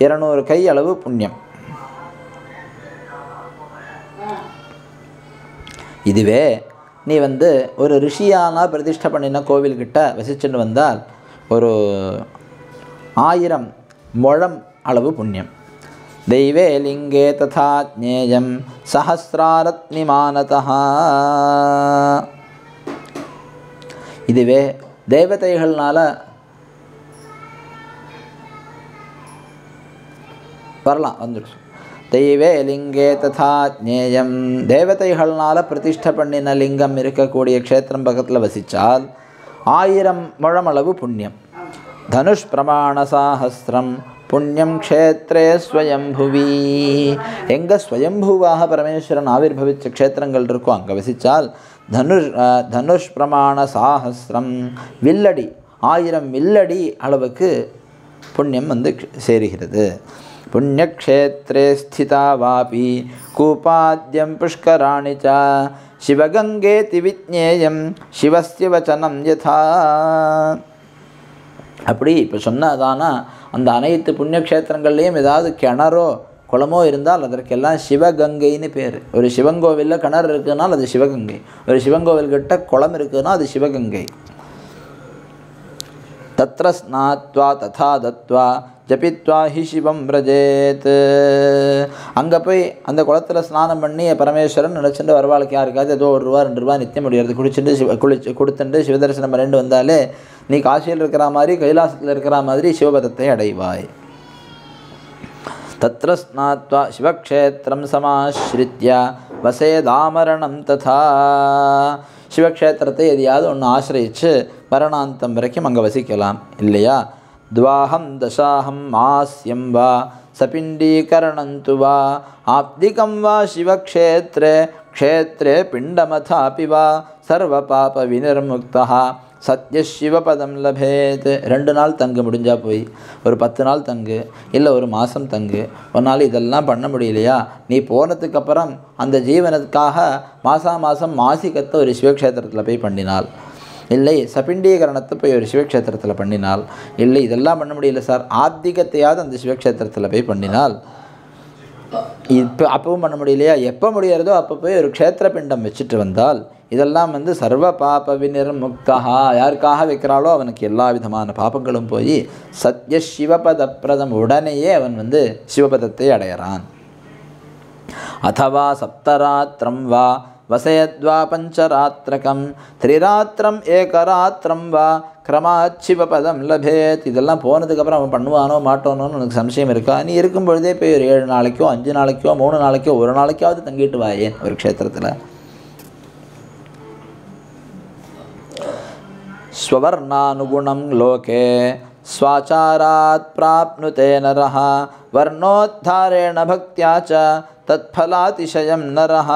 200 கை அளவு புண்ணியம். இதுவே நீ வந்து ஒரு ரிஷியானா பிரதிஷ்டை பண்ணின கோவில்கிட்ட வசிச்சுட்டு வந்தால் ஒரு 1000 முழம் அளவு புண்ணியம். தெய்வே லிங்கே ததா ஜ்ஞேயம் சஹஸ்ராரத்னிமானதா. இதுவே தேவதைகள்னால வரலாம் வந்துடும். தெய்வே லிங்கே ததா ஜ்ஞேயம், தேவதைகள்னால பிரதிஷ்டை பண்ணின லிங்கம் இருக்கக்கூடிய க்ஷேத்திரம் பக்கத்தில் வசித்தால் 1000 முழம் அளவு புண்ணியம். தனுஷ் பிரமாண சாஹஸ்ரம் புண்ணியம் க்ஷேத்ரே ஸ்வயம்புவி. எங்கே ஸ்வயம்புவாக பரமேஸ்வரன் ஆவிர்பவித்த க்ஷேத்திரங்கள் இருக்கோ அங்கே வசித்தால் தனுஷ் பிரமாண சாஹஸ்ரம், வில்லடி 1000 வில்லடி அளவுக்கு புண்ணியம் வந்து சேருகிறது. புண்ணியக்ஷேத்ரே ஸ்திதா வாபி கூபாத்யம் புஷ்கராணி ச சிவகங்கேதி விஜ்ஞேயம் சிவஸ்ய வச்சனம் யதா. அப்படி இப்போ சொன்னதானா அந்த அனைத்து புண்ணியக்ஷேத்திரங்கள்லேயும் ஏதாவது கிணறோ குளமோ இருந்தால் அதற்கெல்லாம் சிவகங்கைன்னு பேர். ஒரு சிவங்கோவிலில் கிணறு இருக்குதுனால் அது சிவகங்கை, ஒரு சிவங்கோவில்கிட்ட குளம் இருக்குதுன்னா அது சிவகங்கை. தத்ர ஸ்நாத்வா ததா தத்வா ஜபித்வா ஹி சிவம் விரஜேத். அங்கே போய் அந்த குளத்தில் ஸ்நானம் பண்ணி பரமேஸ்வரன் நினச்சிட்டு வருவாளுக்கு யாருக்காவது ஏதோ ₹1 ₹2 நித்தியம் முடியாது குளிச்சுட்டு கொடுத்துட்டு சிவதரிசனம் பண்ணிட்டு வந்தாலே நீ காசியில் இருக்கிற மாதிரி கைலாசத்தில் இருக்கிற மாதிரி சிவபதத்தை அடைவாய். தத்ர ஸ்நாத்வா சிவக்ஷேத்திரம் சமாஸ்ரித்ய வசேதாமரணம் ததா. சிவக்ஷேத்திரத்தை எதையாவது ஒன்று ஆசிரியிச்சு மரணாந்தம் வரைக்கும் அங்கே வசிக்கலாம் இல்லையா. துவாஹம் தசாஹம் மாஸ்யம் வா சபிண்டீகரணந்து வா ஆப்திகம் வா சிவக்ஷேத்ரே க்ஷேத்ரே பிண்டமதாபி வா சர்வ பாப வினிர்முக்தா சத்ய சிவபதம் லபேத். 2 நாள் தங்கு முடிஞ்சால் போய் ஒரு 10 நாள் தங்கு, இல்லை ஒரு மாதம் தங்கு. ஒன்றால் இதெல்லாம் பண்ண முடியலையா, நீ போனதுக்கப்புறம் அந்த ஜீவனத்துக்காக மாதம் மாசிகத்தை ஒரு சிவக்ஷேத்திரத்தில் போய் பண்ணினாள், இல்லை சபிண்டீகரணத்தை போய் ஒரு சிவக்ஷேத்திரத்தில் பண்ணினால், இல்லை இதெல்லாம் பண்ண முடியல சார் ஆப்திகத்தையாவது அந்த சிவக்ஷேத்திரத்தில் போய் பண்ணினால், இப்போ அப்பவும் பண்ண முடியலையா, எப்போ முடியறதோ அப்போ போய் ஒரு க்ஷேத்திர பிண்டம் வச்சுட்டு வந்தால் இதெல்லாம் வந்து சர்வ பாப வினிர்முக்தா. யாருக்காக வைக்கிறாளோ அவனுக்கு எல்லா விதமான பாபங்களும் போய் சத்ய சிவபத பிரதம் உடனேயே அவன் வந்து சிவபதத்தை அடையிறான். அதவா சப்தராத்திரம் வா வசயத்வா பஞ்சராத்திரகம் திரிராத்திரம் ஏகராத்திரம் வா கிரமாத் சிவபதம் லபேத். இதெல்லாம் போனதுக்கப்புறம் அவன் பண்ணுவானோ மாட்டோனோன்னு எனக்கு சம்சயம் இருக்கா. நீ இருக்கும் பொழுதே போய் ஒரு 7 நாளைக்கோ 5 நாளைக்கோ 3 நாளைக்கோ 1 நாளைக்காவது தங்கிட்டு வாயேன் ஒரு க்ஷேத்திரத்தில். ஸ்வவர்ணானுகுணம் லோகே ஸ்வாச்சாராத் பிராப்னுதே நரஹ வர்ணோத்தாரேண பக்த்யா ச தத்ஃபலாதிசயம் நரஹ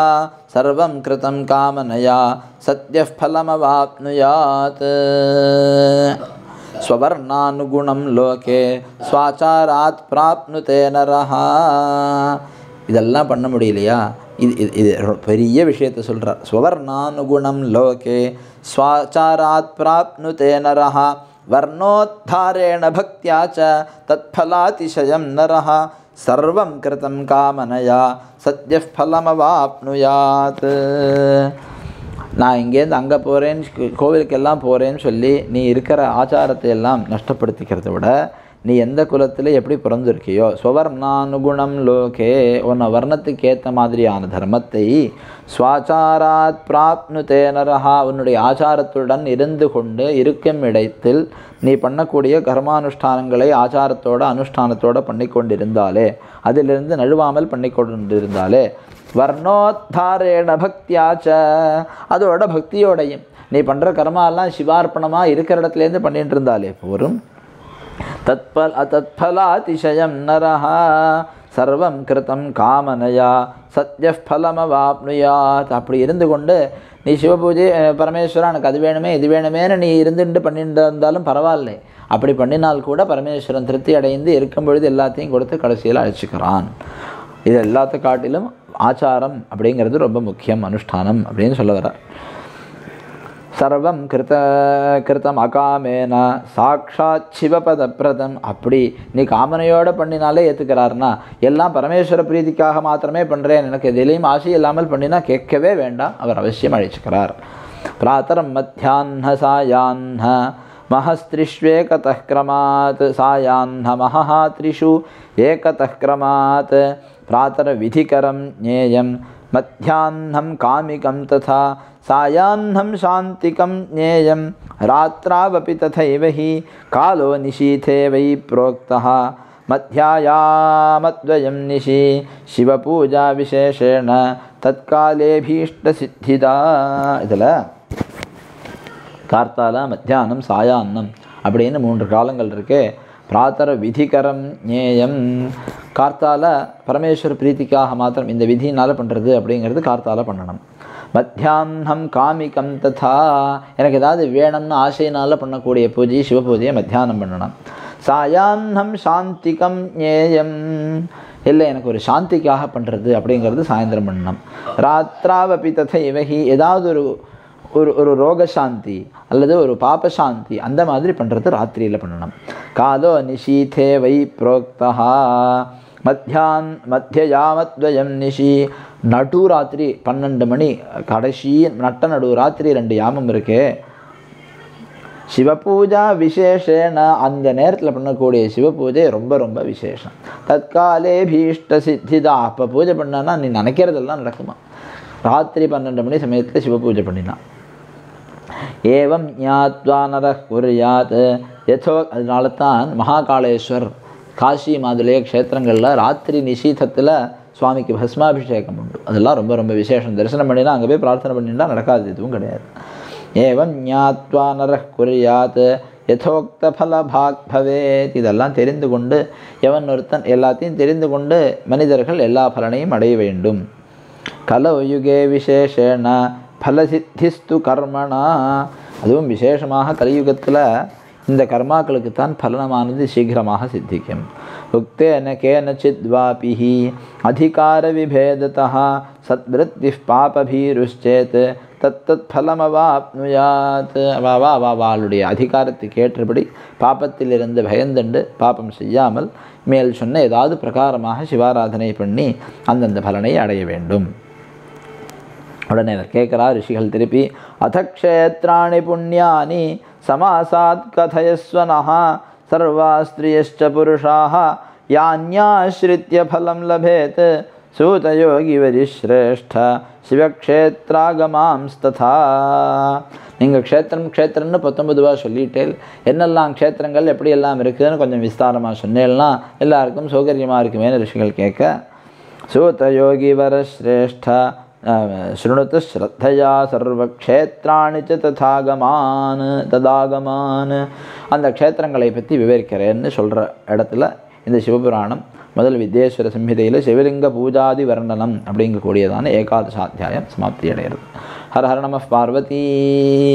சர்வம் கிருதம் காமனயா சத்யஃ ஃபலமவாப்னுயாத். ஸ்வவர்ணானுகுணம் லோகே ஸ்வாச்சாராத் பிராப்னுதே நரஹ. இதெல்லாம் பண்ண முடியலையா, இது பெரிய விஷயத்தை சொல்கிறார். ஸ்வவர்ணானுகுணம் லோகே ஸ்வாச்சாராத் பிராப்னுதே நரஹ வர்ணோத்தாரேண பக்த்யா ச தத்ஃபலாதிசயம் நரஹ சர்வம் கிருதம் காமனயா சத்யஃ ஃபலமவாப்னுயாத். நான் இங்கேருந்து அங்கே போகிறேன்னு கோவிலுக்கெல்லாம் போகிறேன்னு சொல்லி நீ இருக்கிற ஆச்சாரத்தை எல்லாம் நஷ்டப்படுத்திக்கிறத விட நீ எந்த குலத்தில் எப்படி பிறந்திருக்கியோ ஸ்வவர்ணானுகுணம் லோகே உன்னை வர்ணத்துக்கு ஏற்ற மாதிரியான தர்மத்தை ஸ்வாச்சாராத் பிராப்னுதே நரஹா உன்னுடைய ஆச்சாரத்துடன் இருந்து கொண்டு இருக்கும் இடத்தில் நீ பண்ணக்கூடிய கர்மானுஷ்டானங்களை ஆச்சாரத்தோட அனுஷ்டானத்தோடு பண்ணி கொண்டிருந்தாலே அதிலிருந்து நழுவாமல் பண்ணி கொண்டிருந்தாலே வர்ணோத்தாரேண பக்தியாச்ச அதோட பக்தியோடையும் நீ பண்ணுற கர்மாலாம் சிவார்ப்பணமாக இருக்கிற இடத்துலேருந்து பண்ணிட்டு இருந்தாலே போரும். தத்ஃபலாதிசயம் நரஹ சர்வம் கிருதம் காமனயா சத்யஃ ஃபலமவாப்னுயாத். அப்படி இருந்து கொண்டு நீ சிவபூஜை பரமேஸ்வரன் எனக்கு அது வேணுமே இது வேணுமேன்னு நீ இருந்துட்டு பண்ணிட்டு இருந்தாலும் பரவாயில்லை. அப்படி பண்ணினால் கூட பரமேஸ்வரன் திருப்தி அடைந்து இருக்கும் பொழுது எல்லாத்தையும் கொடுத்து கடைசியில் அழைச்சிக்கிறான். இது எல்லாத்த காட்டிலும் ஆச்சாரம் அப்படிங்கிறது ரொம்ப முக்கியம், அனுஷ்டானம் அப்படின்னு சொல்ல வர. சர்வம் கிருத்தம் அகாமேன சாட்சாத் சிவபதப்பிரதம். அப்படி நீ காமனையோடு பண்ணினாலே ஏற்றுக்கிறாருன்னா, எல்லாம் பரமேஸ்வர பிரீதிக்காக மாத்திரமே பண்ணுறேன், எனக்கு எதிலையும் ஆசை இல்லாமல் பண்ணினா கேட்கவே வேண்டாம், அவர் அவசியம் அழைச்சிக்கிறார். பிராத்தரம் மத்தியான்ஹ சாயான்ஹ மஹஸ்திரிஷ்வேகதः க்ரமாத் சாயான்ஹ மஹஹ த்ரிஷு ஏகதः க்ரமாத் பிராத்தர விதிகரம் ஞேயம் மத்தியான்ஹம் காமிகம் ததா சாயான்ஹம் சாந்திகம் ஞேயம் ராத்ராவபி ததைவ ஹி காலோ நிஷீதே வை ப்ரோக்தः மத்தியாயாமத்வயம் நிஷி சிவபூஜா விசேஷேண தற்காலேபீஷ்டசித்திதா. இதில் கார்த்தால மத்தியானம் சாயான்னம் அப்படின்னு 3 காலங்கள் இருக்கு. பிராத்தர விதிகரம் ஞேயம், கார்த்தால பரமேஸ்வர பிரீத்திக்காக மாத்திரம் இந்த விதியினால் பண்ணுறது அப்படிங்கிறது கார்த்தால பண்ணணும். மத்தியான்ஹம் காமிகம் ததா, எனக்கு ஏதாவது வேணும்னு ஆசையினால் பண்ணக்கூடிய பூஜை சிவ பூஜையை மத்தியானம் பண்ணணும். சாயான்ஹம் சாந்திகம் ஞேயம், இல்லை எனக்கு ஒரு சாந்திக்காக பண்ணுறது அப்படிங்கிறது சாயந்தரம் பண்ணணும். ராத்ராவபி ததைவ ஹி, ஏதாவது ஒரு ரோகசாந்தி அல்லது ஒரு பாபசாந்தி அந்த மாதிரி பண்ணுறது ராத்திரியில் பண்ணணும். காலோ நிஷீதே வை புரோக்தா மத்தியாமத்வயம் நிஷி, நடு ராத்திரி 12 மணி கடைசி நட்ட நடு ராத்திரி 2 யாமம் இருக்கே. சிவபூஜா விசேஷேன, அந்த நேரத்தில் பண்ணக்கூடிய சிவபூஜை ரொம்ப ரொம்ப விசேஷம். தற்காலே பீஷ்ட சித்திதா, அப்போ பூஜை பண்ணான்னா நீ நினைக்கிறதெல்லாம் நடக்குமா. ராத்திரி 12 மணி சமயத்தில் சிவபூஜை பண்ணினா. ஏவம் ஞாத்வா நரஹ் குர்யாத் யதோ, அதனால தான் மகாகாளேஸ்வர் காசி மாதிரியே க்ஷேத்திரங்களில் ராத்திரி நிஷீதத்தில் சுவாமிக்கு பஸ்மாபிஷேகம் உண்டு. அதெல்லாம் ரொம்ப ரொம்ப விசேஷம். தரிசனம் பண்ணினா அங்கே போய் பிரார்த்தனை பண்ணினா நடக்காது, எதுவும் கிடையாது. ஏவம் ஞாத்வா நரஹ் குர்யாத் யதோக்த ஃபலபாக் பவேத், இதெல்லாம் தெரிந்து கொண்டு எவன் ஒருத்தன் எல்லாத்தையும் தெரிந்து கொண்டு மனிதர்கள் எல்லா பலனையும் அடைய வேண்டும். கலயுகே விசேஷேன ஃபலசித்திஸ்து கர்மணா, அதுவும் விசேஷமாக கலியுகத்தில் இந்த கர்மாக்களுக்குத்தான் பலனமானது சீக்கிரமாக சித்திக்கும். உக்தேன கேனச்சித்வாபிஹி அதிகார விபேததः சத்விருத்தி பாபபீருஷ்சேத் தத்தத் ஃபலமவாப்னுயாத். அவளுடைய அதிகாரத்துக்கு ஏற்றபடி பாப்பத்திலிருந்து பயந்துண்டு பாப்பம் செய்யாமல் மேல் சொன்ன ஏதாவது பிரகாரமாக சிவாராதனை பண்ணி அந்தந்த பலனை அடைய வேண்டும். உடனே அவர் கேட்குறார் ரிஷிகள் திருப்பி, அதக்ஷேத்ராணி புண்ணியானி சமாசாத் கதயஸ்வனஹ சர்வா ஸ்திரியஸ்ச புருஷாः யான்யாஸ்ரித்ய ஃபலம் லபேத் சூதயோகி வரிஸ்ரேஷ்ட சிவக்ஷேத்ராகமாம்ஸ்ததா. நீங்கள் க்ஷேத்திரம்னு 19 சொல்லிட்டேன், என்னெல்லாம் க்ஷேத்திரங்கள் எப்படியெல்லாம் இருக்குதுன்னு கொஞ்சம் விஸ்தாரமாக சொன்னேன்னா எல்லாருக்கும் சௌகரியமாக இருக்குமேனு ரிஷிகள் கேட்க, சூதயோகி வரஸ்ரேஷ்ட ஸ்ருணுத்து ஸ்ரத்தையா சர்வக்ஷேத்ராணி ச ததாகமான். அந்த க்ஷேத்திரங்களை பற்றி விவரிக்கிறேன்னு சொல்கிற இடத்துல இந்த சிவபுராணம் முதல் வித்யேஸ்வர சம்ஹிதையில் சிவலிங்க பூஜாதி வர்ணனம் அப்படிங்கக்கூடியதான ஏகாதசாத்தியாயம் சமாப்தி அடைகிறது. ஹர ஹர நம பார்வதி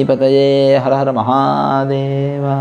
பதயே, ஹர ஹர மகாதேவா.